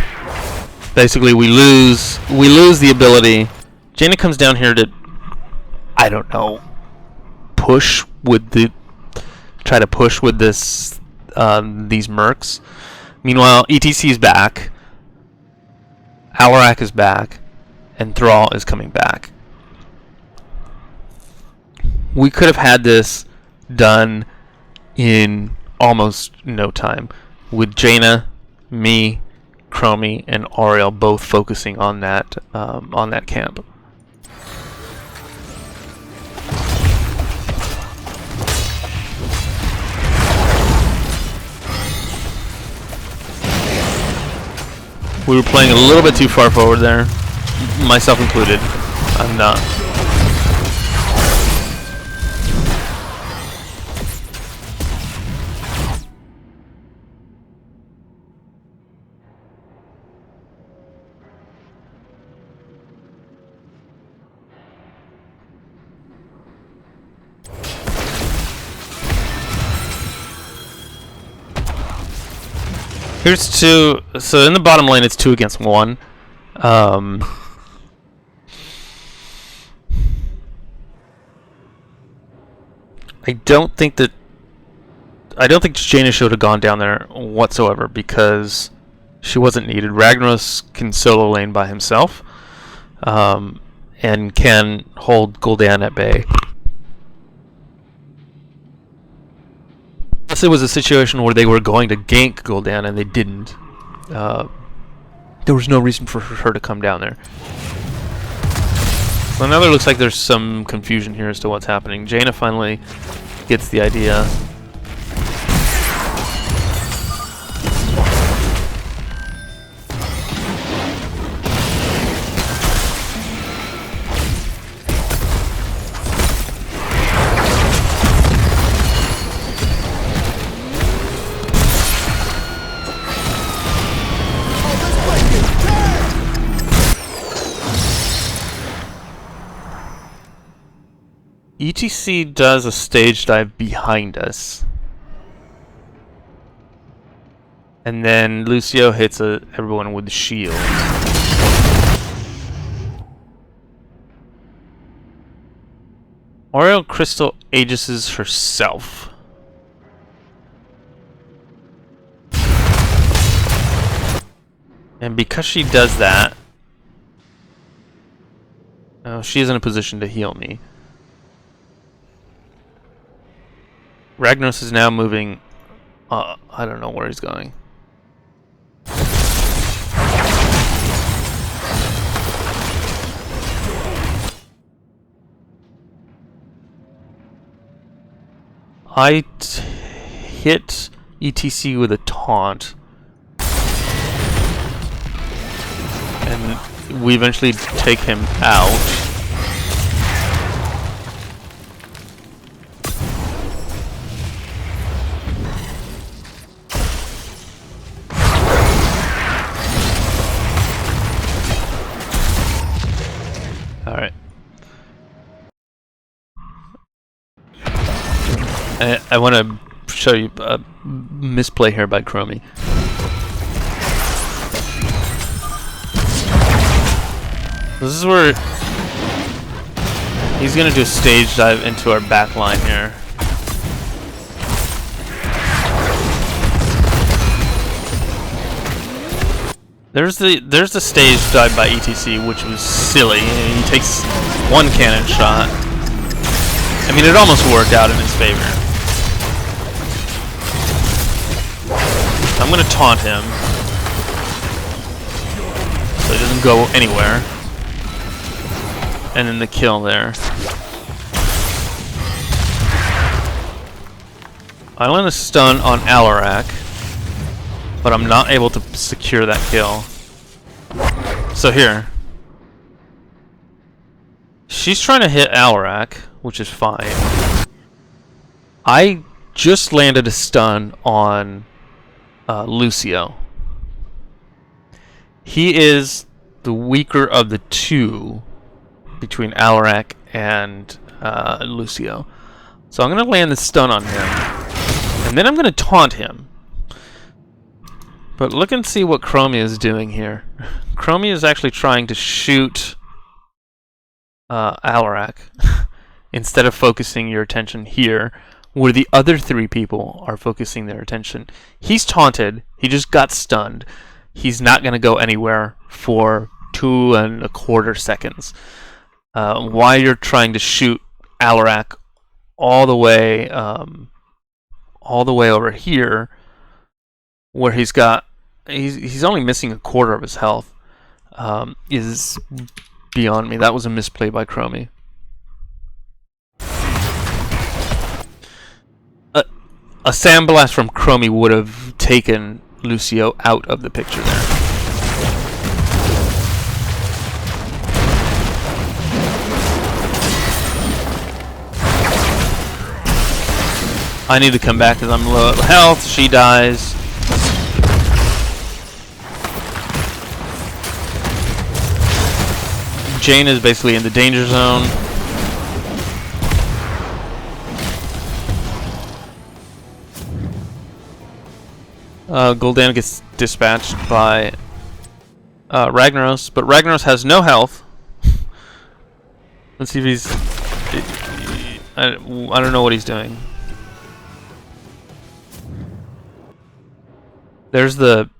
Basically, we lose the ability. Jaina comes down here to, I don't know, try to push with this these mercs. Meanwhile, ETC is back, Alarak is back, and Thrall is coming back. We could have had this done in almost no time, with Jaina, me, Chromie, and Auriel both focusing on that camp. We were playing a little bit too far forward there, myself included. I'm not. Here's 2. So in the bottom lane, it's 2 against 1. I don't think Jaina should have gone down there whatsoever because she wasn't needed. Ragnaros can solo lane by himself, and can hold Gul'dan at bay. Unless it was a situation where they were going to gank Gul'dan and they didn't. There was no reason for her to come down there. So now it looks like there's some confusion here as to what's happening. Jaina finally gets the idea. ETC does a stage dive behind us. And then Lucio hits everyone with the shield. Oreo Crystal aegises herself. And because she does that, she is in a position to heal me. Ragnos is now moving. I don't know where he's going. I hit ETC with a taunt. And we eventually take him out. Alright. I want to show you a misplay here by Chromie. This is where he's going to do a stage dive into our back line here. There's the stage dive by ETC, which was silly. He takes one cannon shot. I mean, it almost worked out in his favor. I'm gonna taunt him so he doesn't go anywhere. And then the kill there. I land a stun on Alarak, but I'm not able to secure that kill. So here. She's trying to hit Alarak, which is fine. I just landed a stun on Lucio. He is the weaker of the two between Alarak and Lucio. So I'm going to land the stun on him. And then I'm going to taunt him. But look and see what Chromie is doing here. Chromie is actually trying to shoot Alarak instead of focusing your attention here, where the other three people are focusing their attention. He's taunted. He just got stunned. He's not going to go anywhere for 2.25 seconds. While you're trying to shoot Alarak all the way over here, where he's only missing 1/4 of his health, is beyond me. That was a misplay by Chromie. A sandblast from Chromie would have taken Lucio out of the picture there. I need to come back because I'm low health. She dies. Jane is basically in the danger zone. Gul'dan gets dispatched by Ragnaros, but Ragnaros has no health. Let's see if he's... I don't know what he's doing. There's the...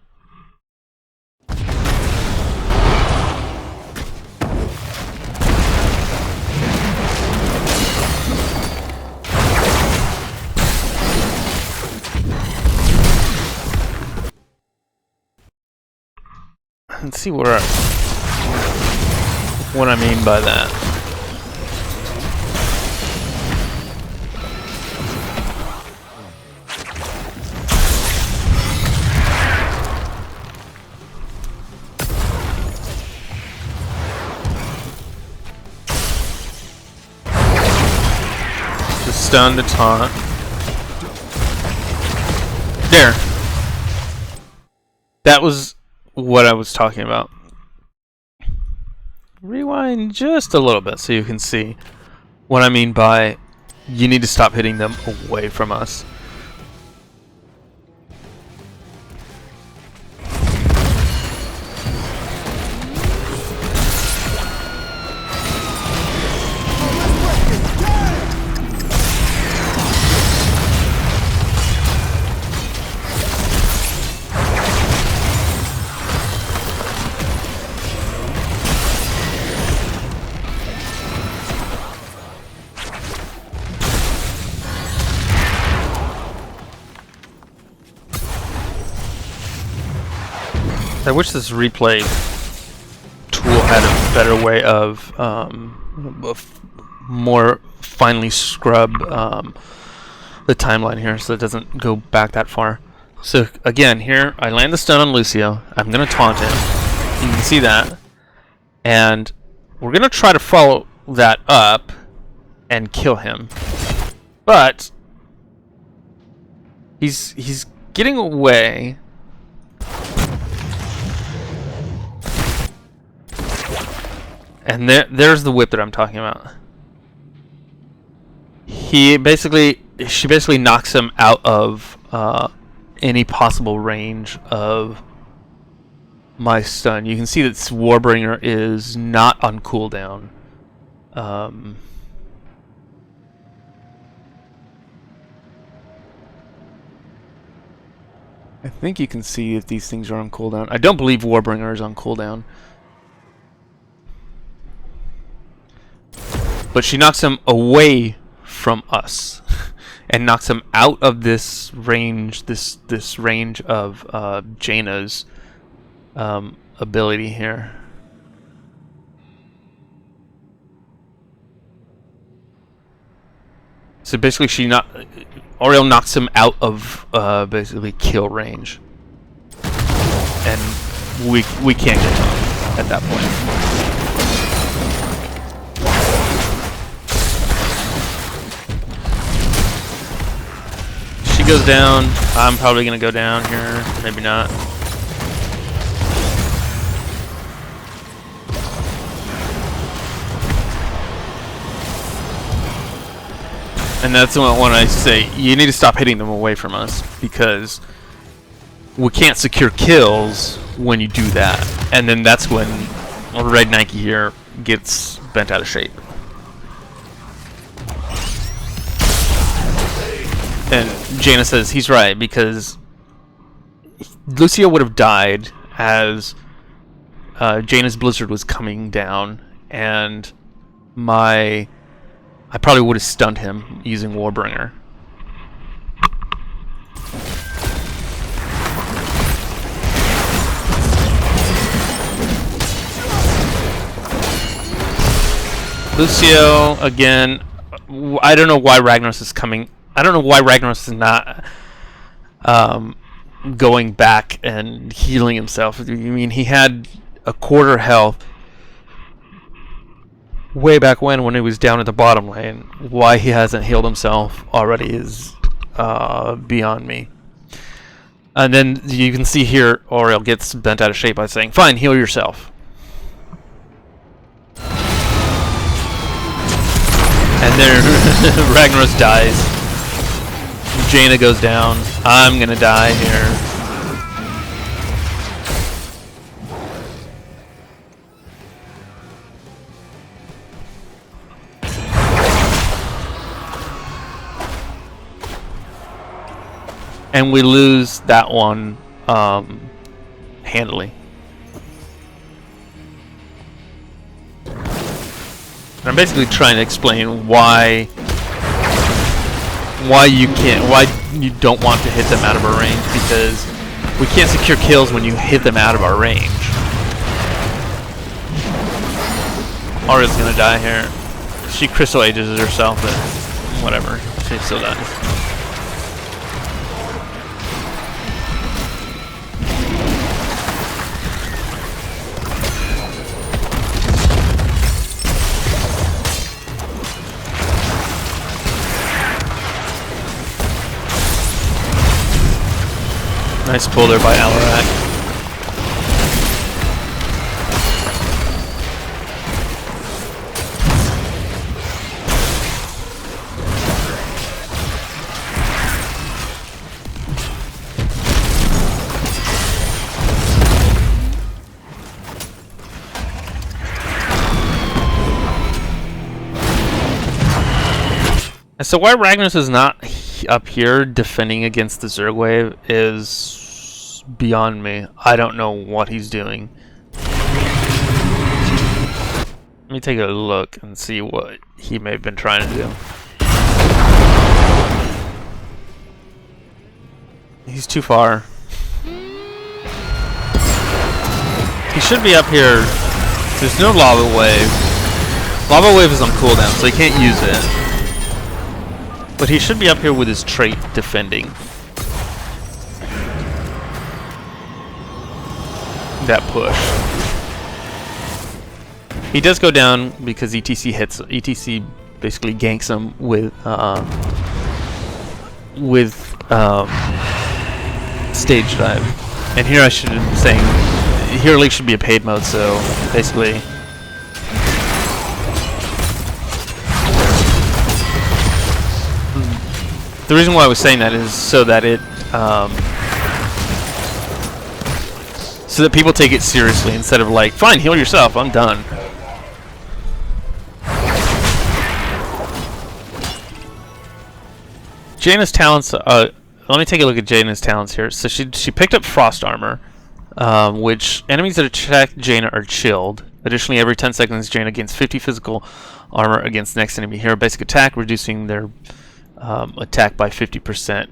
Let's see what I mean by that. The stun, the taunt. There. That was what I was talking about. Rewind just a little bit so you can see. What I mean by you need to stop hitting them away from us. I wish this replay tool had a better way of more finely scrub the timeline here, so it doesn't go back that far. So again, here I land the stun on Lucio. I'm gonna taunt him. You can see that, and we're gonna try to follow that up and kill him, but he's getting away. And there's the whip that I'm talking about. She basically knocks him out of any possible range of my stun. You can see that Warbringer is not on cooldown. I think you can see if these things are on cooldown. I don't believe Warbringer is on cooldown. But she knocks him away from us and knocks him out of this range, this range of Jaina's ability here. So basically, Oriel knocks him out of basically kill range, and we can't get to him at that point. Goes down. I'm probably gonna go down here, maybe not. And that's when I say you need to stop hitting them away from us, because we can't secure kills when you do that, and then that's when Red Nike here gets bent out of shape. And Jaina says he's right, because Lucio would have died as Jaina's Blizzard was coming down, and I probably would have stunned him using Warbringer. Lucio, again, I don't know why Ragnaros is coming. I don't know why Ragnaros is not going back and healing himself. I mean, he had a quarter health way back when he was down at the bottom lane. Why he hasn't healed himself already is beyond me. And then you can see here Oriel gets bent out of shape by saying, "Fine, heal yourself." And there Ragnaros dies. Jaina goes down. I'm gonna die here. And we lose that one handily. And I'm basically trying to explain why you don't want to hit them out of our range, because we can't secure kills when you hit them out of our range. Ariel's gonna die here. She crystal ages herself, but whatever, she still dies. Nice pull there by Alarak. And so why Ragnaros is not up here defending against the Zerg wave is beyond me. I don't know what he's doing. Let me take a look and see what he may have been trying to do. He's too far. He should be up here. There's no lava wave. Lava wave is on cooldown, so he can't use it. But he should be up here with his trait defending. That push. He does go down because ETC hits. ETC basically ganks him with stage dive. And here I should be saying here League should be a paid mode. So basically, the reason why I was saying that is so that it so that people take it seriously instead of like, fine, heal yourself, I'm done. Jaina's talents, let me take a look at Jaina's talents here. So she picked up Frost Armor, which enemies that attack Jaina are chilled. Additionally, every 10 seconds, Jaina gains 50 physical armor against the next enemy hero basic attack, reducing their attack by 50%.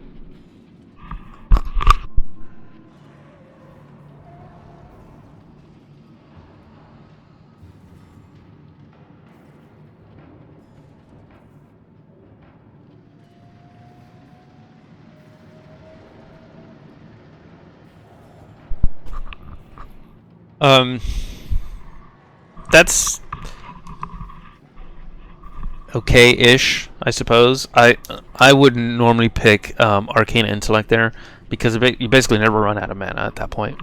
That's okay-ish, I suppose. I wouldn't normally pick Arcane Intellect there because you basically never run out of mana at that point.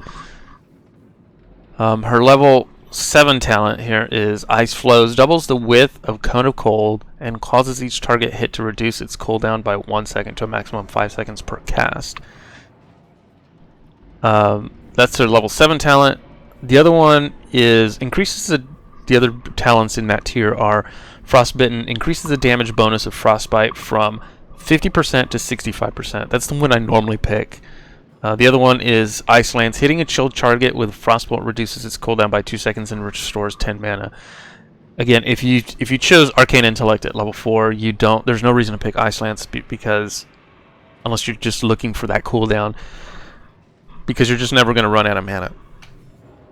Her level 7 talent here is Ice Flows, doubles the width of Cone of Cold and causes each target hit to reduce its cooldown by 1 second to a maximum of 5 seconds per cast. That's her level 7 talent. The other one is increases the other talents in that tier are Frostbitten, increases the damage bonus of Frostbite from 50% to 65%. That's the one I normally pick. The other one is Ice Lance, hitting a chilled target with Frostbolt reduces its cooldown by 2 seconds and restores 10 mana. Again, if you chose Arcane Intellect at level 4, there's no reason to pick Ice Lance because unless you're just looking for that cooldown, because you're just never going to run out of mana.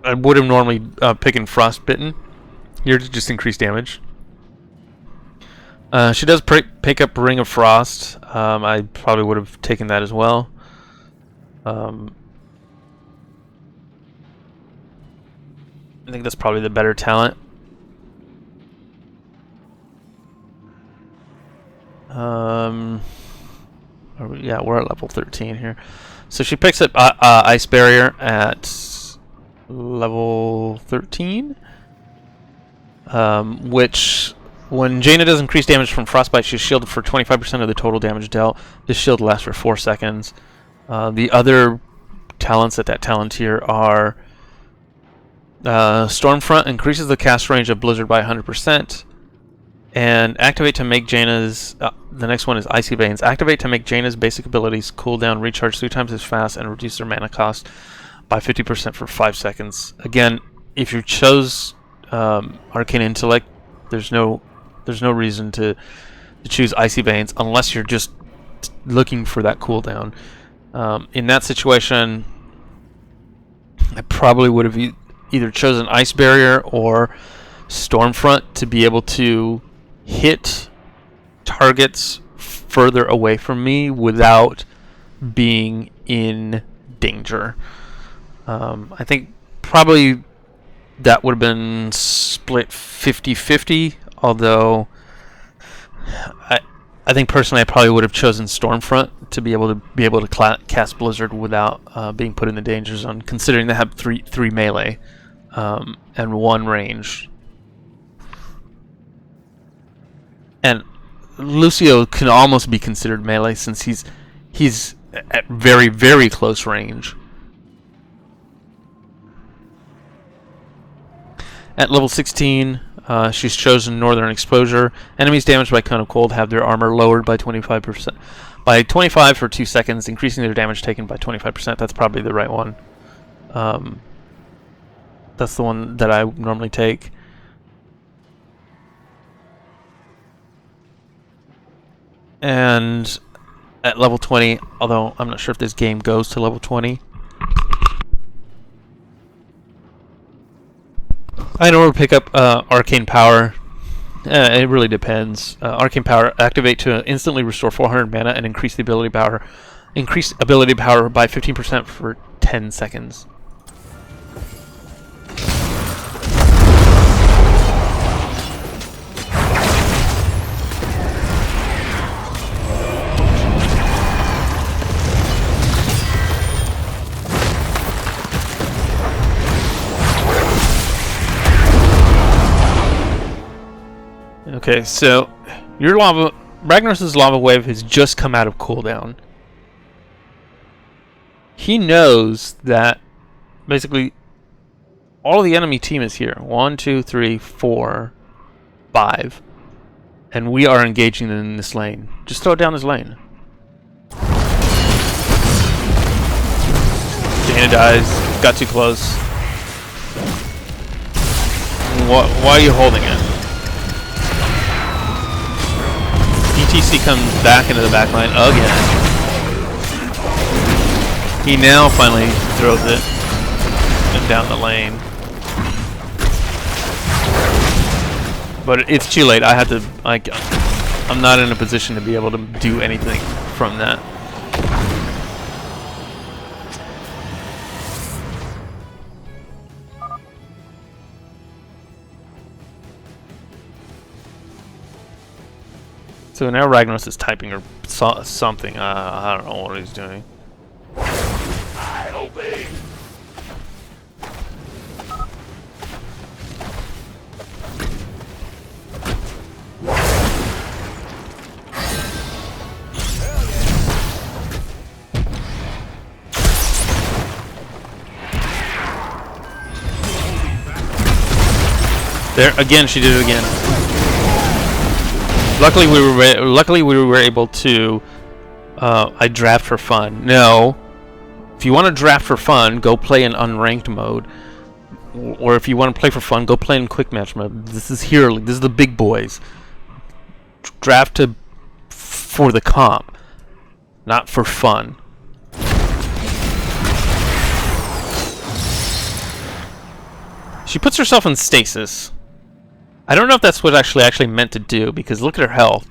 I would have normally picking Frostbitten here to just increase damage. She does pick up Ring of Frost. I probably would have taken that as well. I think that's probably the better talent. Yeah, we're at level 13 here. So she picks up Ice Barrier at level 13, which when Jaina does increased damage from Frostbite, she's shielded for 25% of the total damage dealt. This shield lasts for 4 seconds. The other talents at that talent tier are Stormfront, increases the cast range of Blizzard by 100%, and Activate to make Jaina's, the next one is Icy Veins, activate to make Jaina's basic abilities cooldown recharge 3 times as fast and reduce their mana cost by 50% for 5 seconds. Again, if you chose Arcane Intellect, there's no reason to choose Icy Veins unless you're just looking for that cooldown. In that situation, I probably would have either chosen Ice Barrier or Stormfront to be able to hit targets further away from me without being in danger. I think probably that would have been split 50-50, although I think personally I probably would have chosen Stormfront to be able to cast Blizzard without being put in the danger zone, considering they have three melee and 1 range. And Lucio can almost be considered melee since he's at very, very close range. At level 16, She's chosen Northern Exposure. Enemies damaged by Cone of Cold have their armor lowered by 25%. By 25 for 2 seconds, increasing their damage taken by 25%. That's probably the right one. That's the one that I normally take. And at level 20, although I'm not sure if this game goes to level 20. I normally pick up Arcane Power. It really depends. Arcane Power, activate to instantly restore 400 mana and increase the ability power. Increase ability power by 15% for 10 seconds. Okay, so your Ragnaros' lava wave has just come out of cooldown. He knows that basically all the enemy team is here. 1, 2, 3, 4, 5. And we are engaging them in this lane. Just throw it down this lane. Jaina dies. Got too close. Why are you holding it? DTC comes back into the backline again. He now finally throws it and down the lane. But it's too late. I have to, I'm not in a position to be able to do anything from that. So now Ragnaros is typing or something. I don't know what he's doing.
I obey.
There again, she did it again. Luckily, we were able to. I draft for fun. No, if you want to draft for fun, go play in unranked mode, or if you want to play for fun, go play in quick match mode. This is here. This is the big boys. Draft for the comp, not for fun. She puts herself in stasis. I don't know if that's what actually meant to do, because look at her health.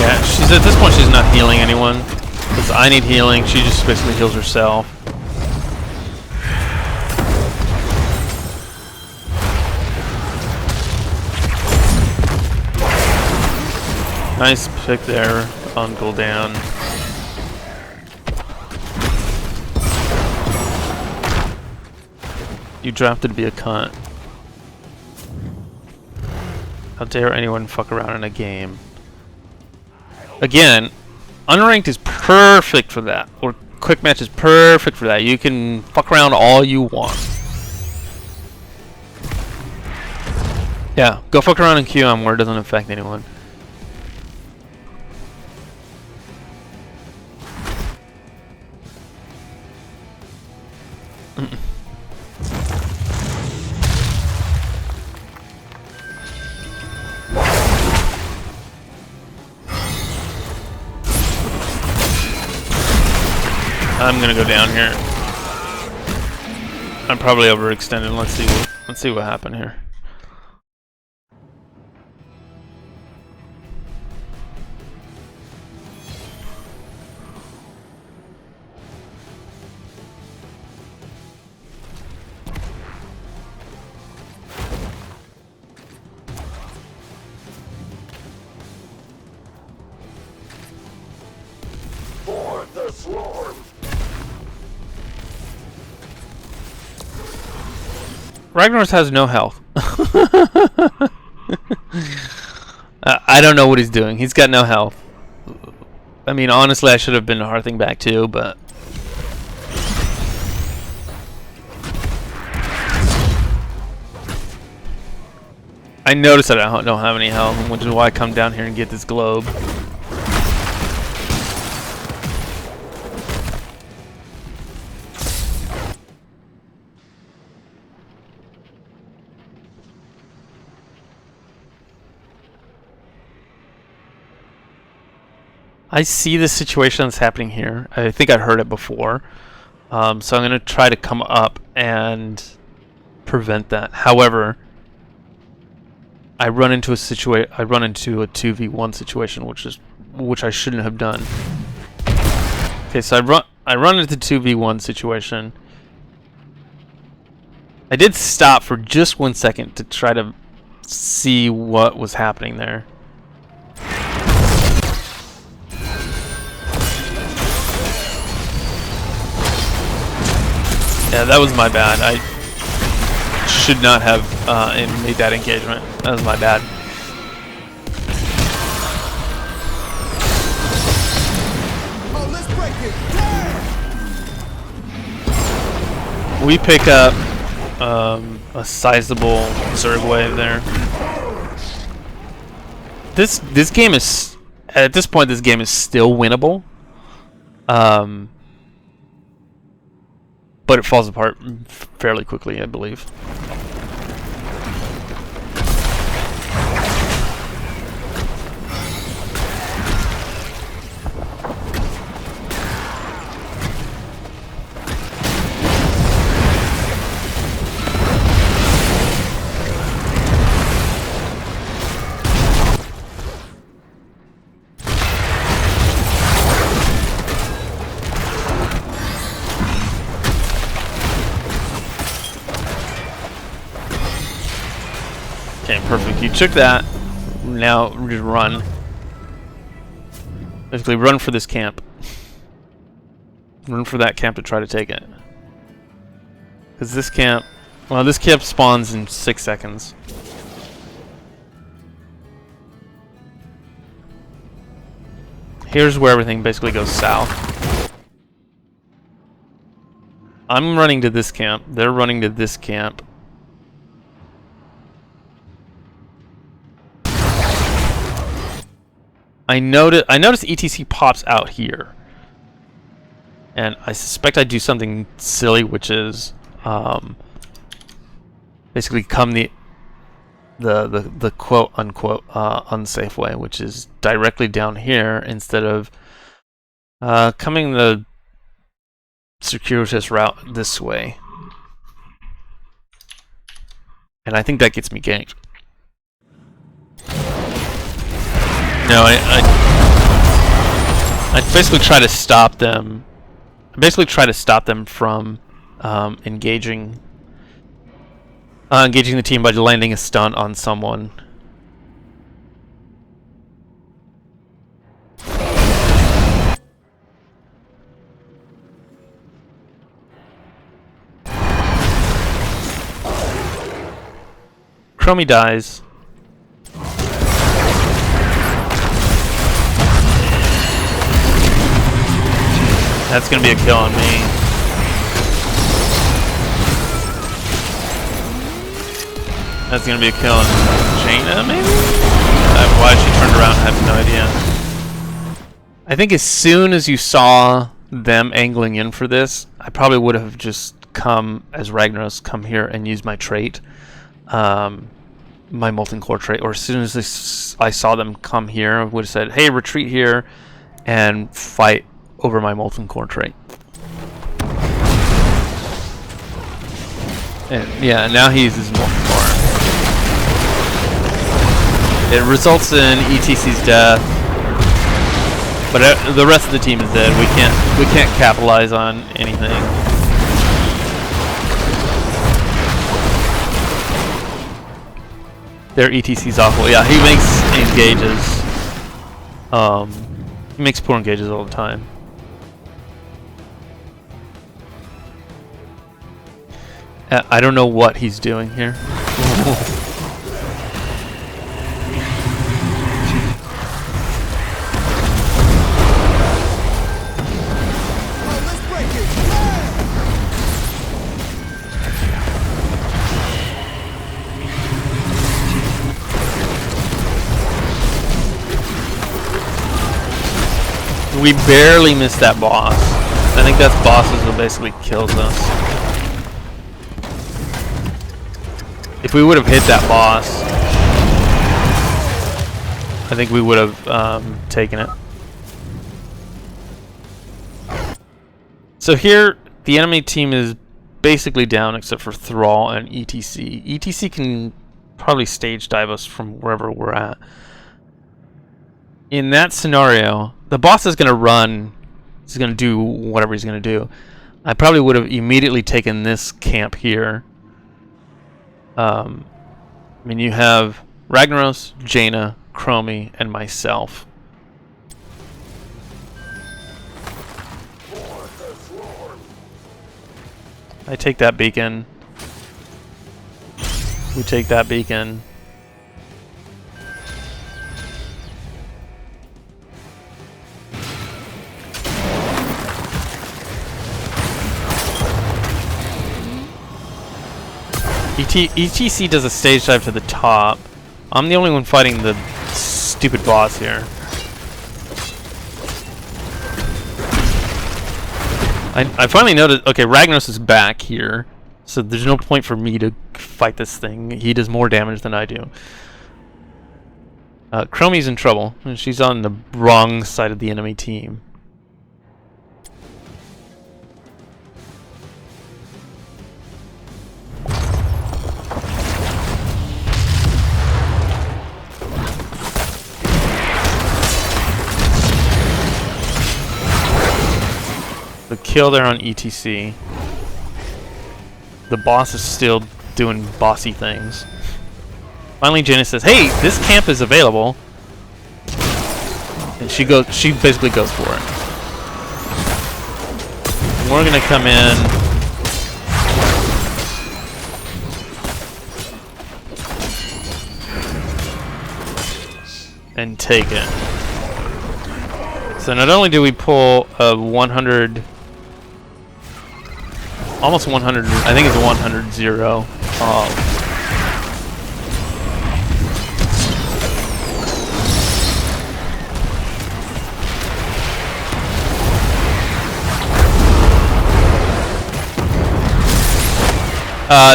Yeah, she's at this point she's not healing anyone. Because I need healing, she just basically heals herself. Nice pick there on Gul'dan. You drafted to be a cunt. How dare anyone fuck around in a game? Again, unranked is perfect for that. Or quick match is perfect for that. You can fuck around all you want. Yeah, go fuck around in QM where it doesn't affect anyone. I'm gonna go down here. I'm probably overextended. Let's see what happened here.
For the swarm.
Ragnaros has no health. I don't know what he's doing. He's got no health. I mean, honestly, I should have been hearthing back too, but... I noticed that I don't have any health, which is why I come down here and get this globe. I see the situation that's happening here. I think I've heard it before. So I'm going to try to come up and prevent that. However, I run into a 2v1 situation, which I shouldn't have done. Okay, so I run into 2v1 situation. I did stop for just 1 second to try to see what was happening there. Yeah, that was my bad. I should not have made that engagement. That was my bad.
Oh, let's break it.
We pick up a sizable Zerg wave there. This game is, at this point, this game is still winnable. But it falls apart fairly quickly, I believe. Okay, perfect. You took that. Now just run. Basically, run for this camp. Run for that camp to try to take it. Because this camp... Well, this camp spawns in 6 seconds. Here's where everything basically goes south. I'm running to this camp. They're running to this camp. I noticed ETC pops out here, and I suspect I do something silly, which is basically come the quote unquote unsafe way, which is directly down here instead of coming the circuitous route this way, and I think that gets me ganked. No, I basically try to stop them. I basically try to stop them from engaging the team by landing a stun on someone. Chromie dies. That's gonna be a kill on me. That's gonna be a kill on Jaina, maybe? Why she turned around, I have no idea. I think as soon as you saw them angling in for this, I probably would have just come, as Ragnaros, come here and use my trait. My Molten Core trait. Or as soon as I saw them come here, I would have said, hey, retreat here and fight over my Molten Core trait. And yeah, now he uses Molten Core. It results in ETC's death, but the rest of the team is dead. We can't capitalize on anything. Their ETC's awful. Yeah, he makes engages. He makes poor engages all the time. I don't know what he's doing here. We barely missed that boss. I think that's bosses that basically kills us. If we would have hit that boss, I think we would have taken it. So here, the enemy team is basically down except for Thrall and ETC. ETC can probably stage dive us from wherever we're at. In that scenario, the boss is going to run. He's going to do whatever he's going to do. I probably would have immediately taken this camp here. I mean, you have Ragnaros, Jaina, Chromie, and myself. I take that beacon. We take that beacon. ETC does a stage dive to the top. I'm the only one fighting the stupid boss here. I finally noticed, okay, Ragnaros is back here, so there's no point for me to fight this thing. He does more damage than I do. Chromie's in trouble, and she's on the wrong side of the enemy team. The kill there on ETC. The boss is still doing bossy things. Finally, Jaina says, "Hey, this camp is available," and she basically goes for it. And we're gonna come in. And take it. So not only do we pull a 100. Almost 100, I think it's 100-0.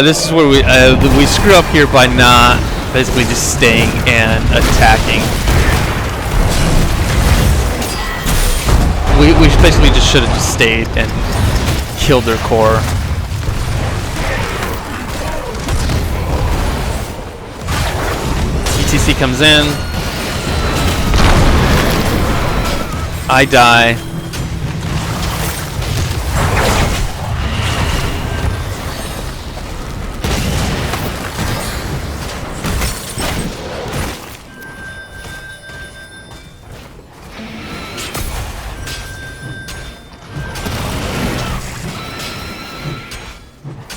This is where we screw up here by not basically just staying and attacking. We basically just should have just stayed and killed their core. ETC comes in. I die.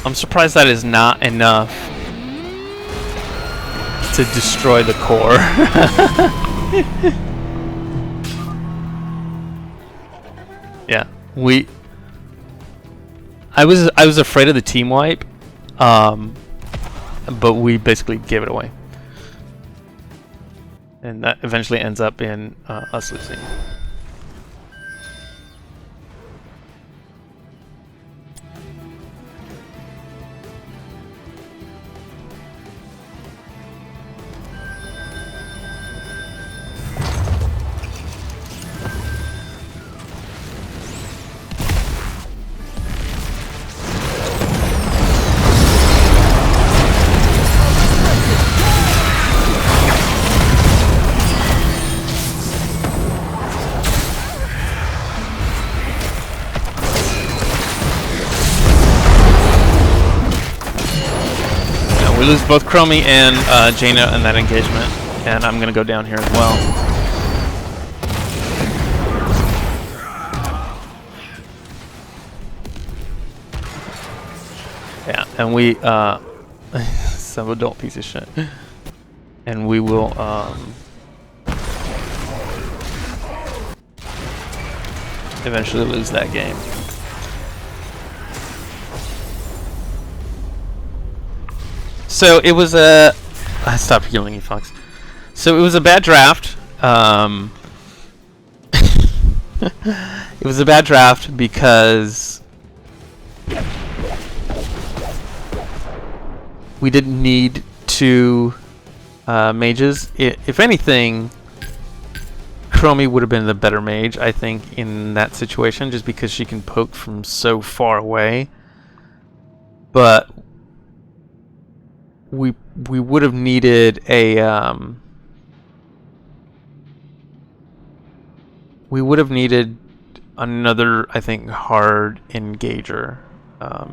I'm surprised that is not enough to destroy the core. Yeah, I was afraid of the team wipe, but we basically gave it away, and that eventually ends up in us losing. We lose both Chromie and Jaina in that engagement, and I'm gonna go down here as well. Yeah, and we some adult piece of shit, and we will eventually lose that game. So it was a... I stopped healing you, Fox. So it was a bad draft. It was a bad draft because we didn't need two mages. If anything, Chromie would have been the better mage, I think, in that situation, just because she can poke from so far away. But we would have needed a we would have needed another, I think, hard engager. I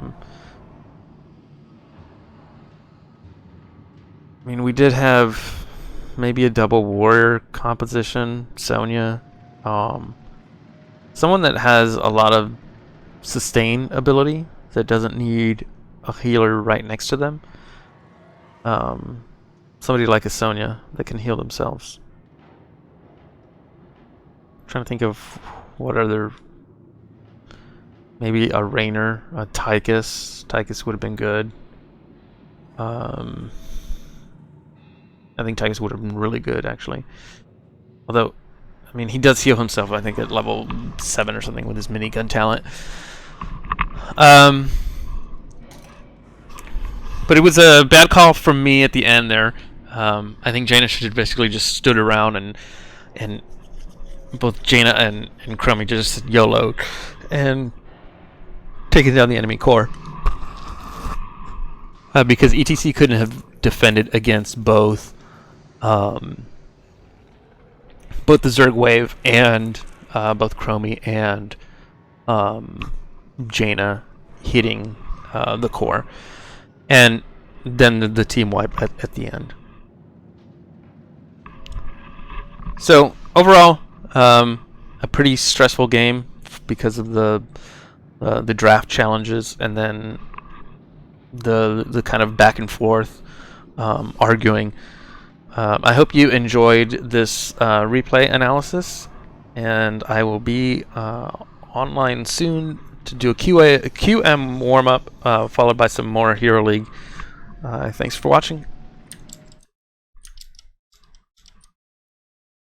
mean, we did have maybe a double warrior composition, Sonya. Someone that has a lot of sustain ability that doesn't need a healer right next to them. Somebody like a Sonya that can heal themselves. I'm trying to think of what other... Maybe a Rainer, a Tychus. Tychus would have been good. I think Tychus would have been really good, actually. Although, I mean, he does heal himself, I think, at level 7 or something with his minigun talent. But it was a bad call from me at the end there. I think Jaina should have basically just stood around and both Jaina and Chromie just YOLO'd and taken down the enemy core. Because ETC couldn't have defended against both the Zerg wave and both Chromie and Jaina hitting the core, and then the team wipe at the end. So overall, a pretty stressful game because of the draft challenges and then the kind of back and forth arguing. I hope you enjoyed this replay analysis, and I will be online soon to do a QM warm-up, followed by some more Hero League. Thanks for watching.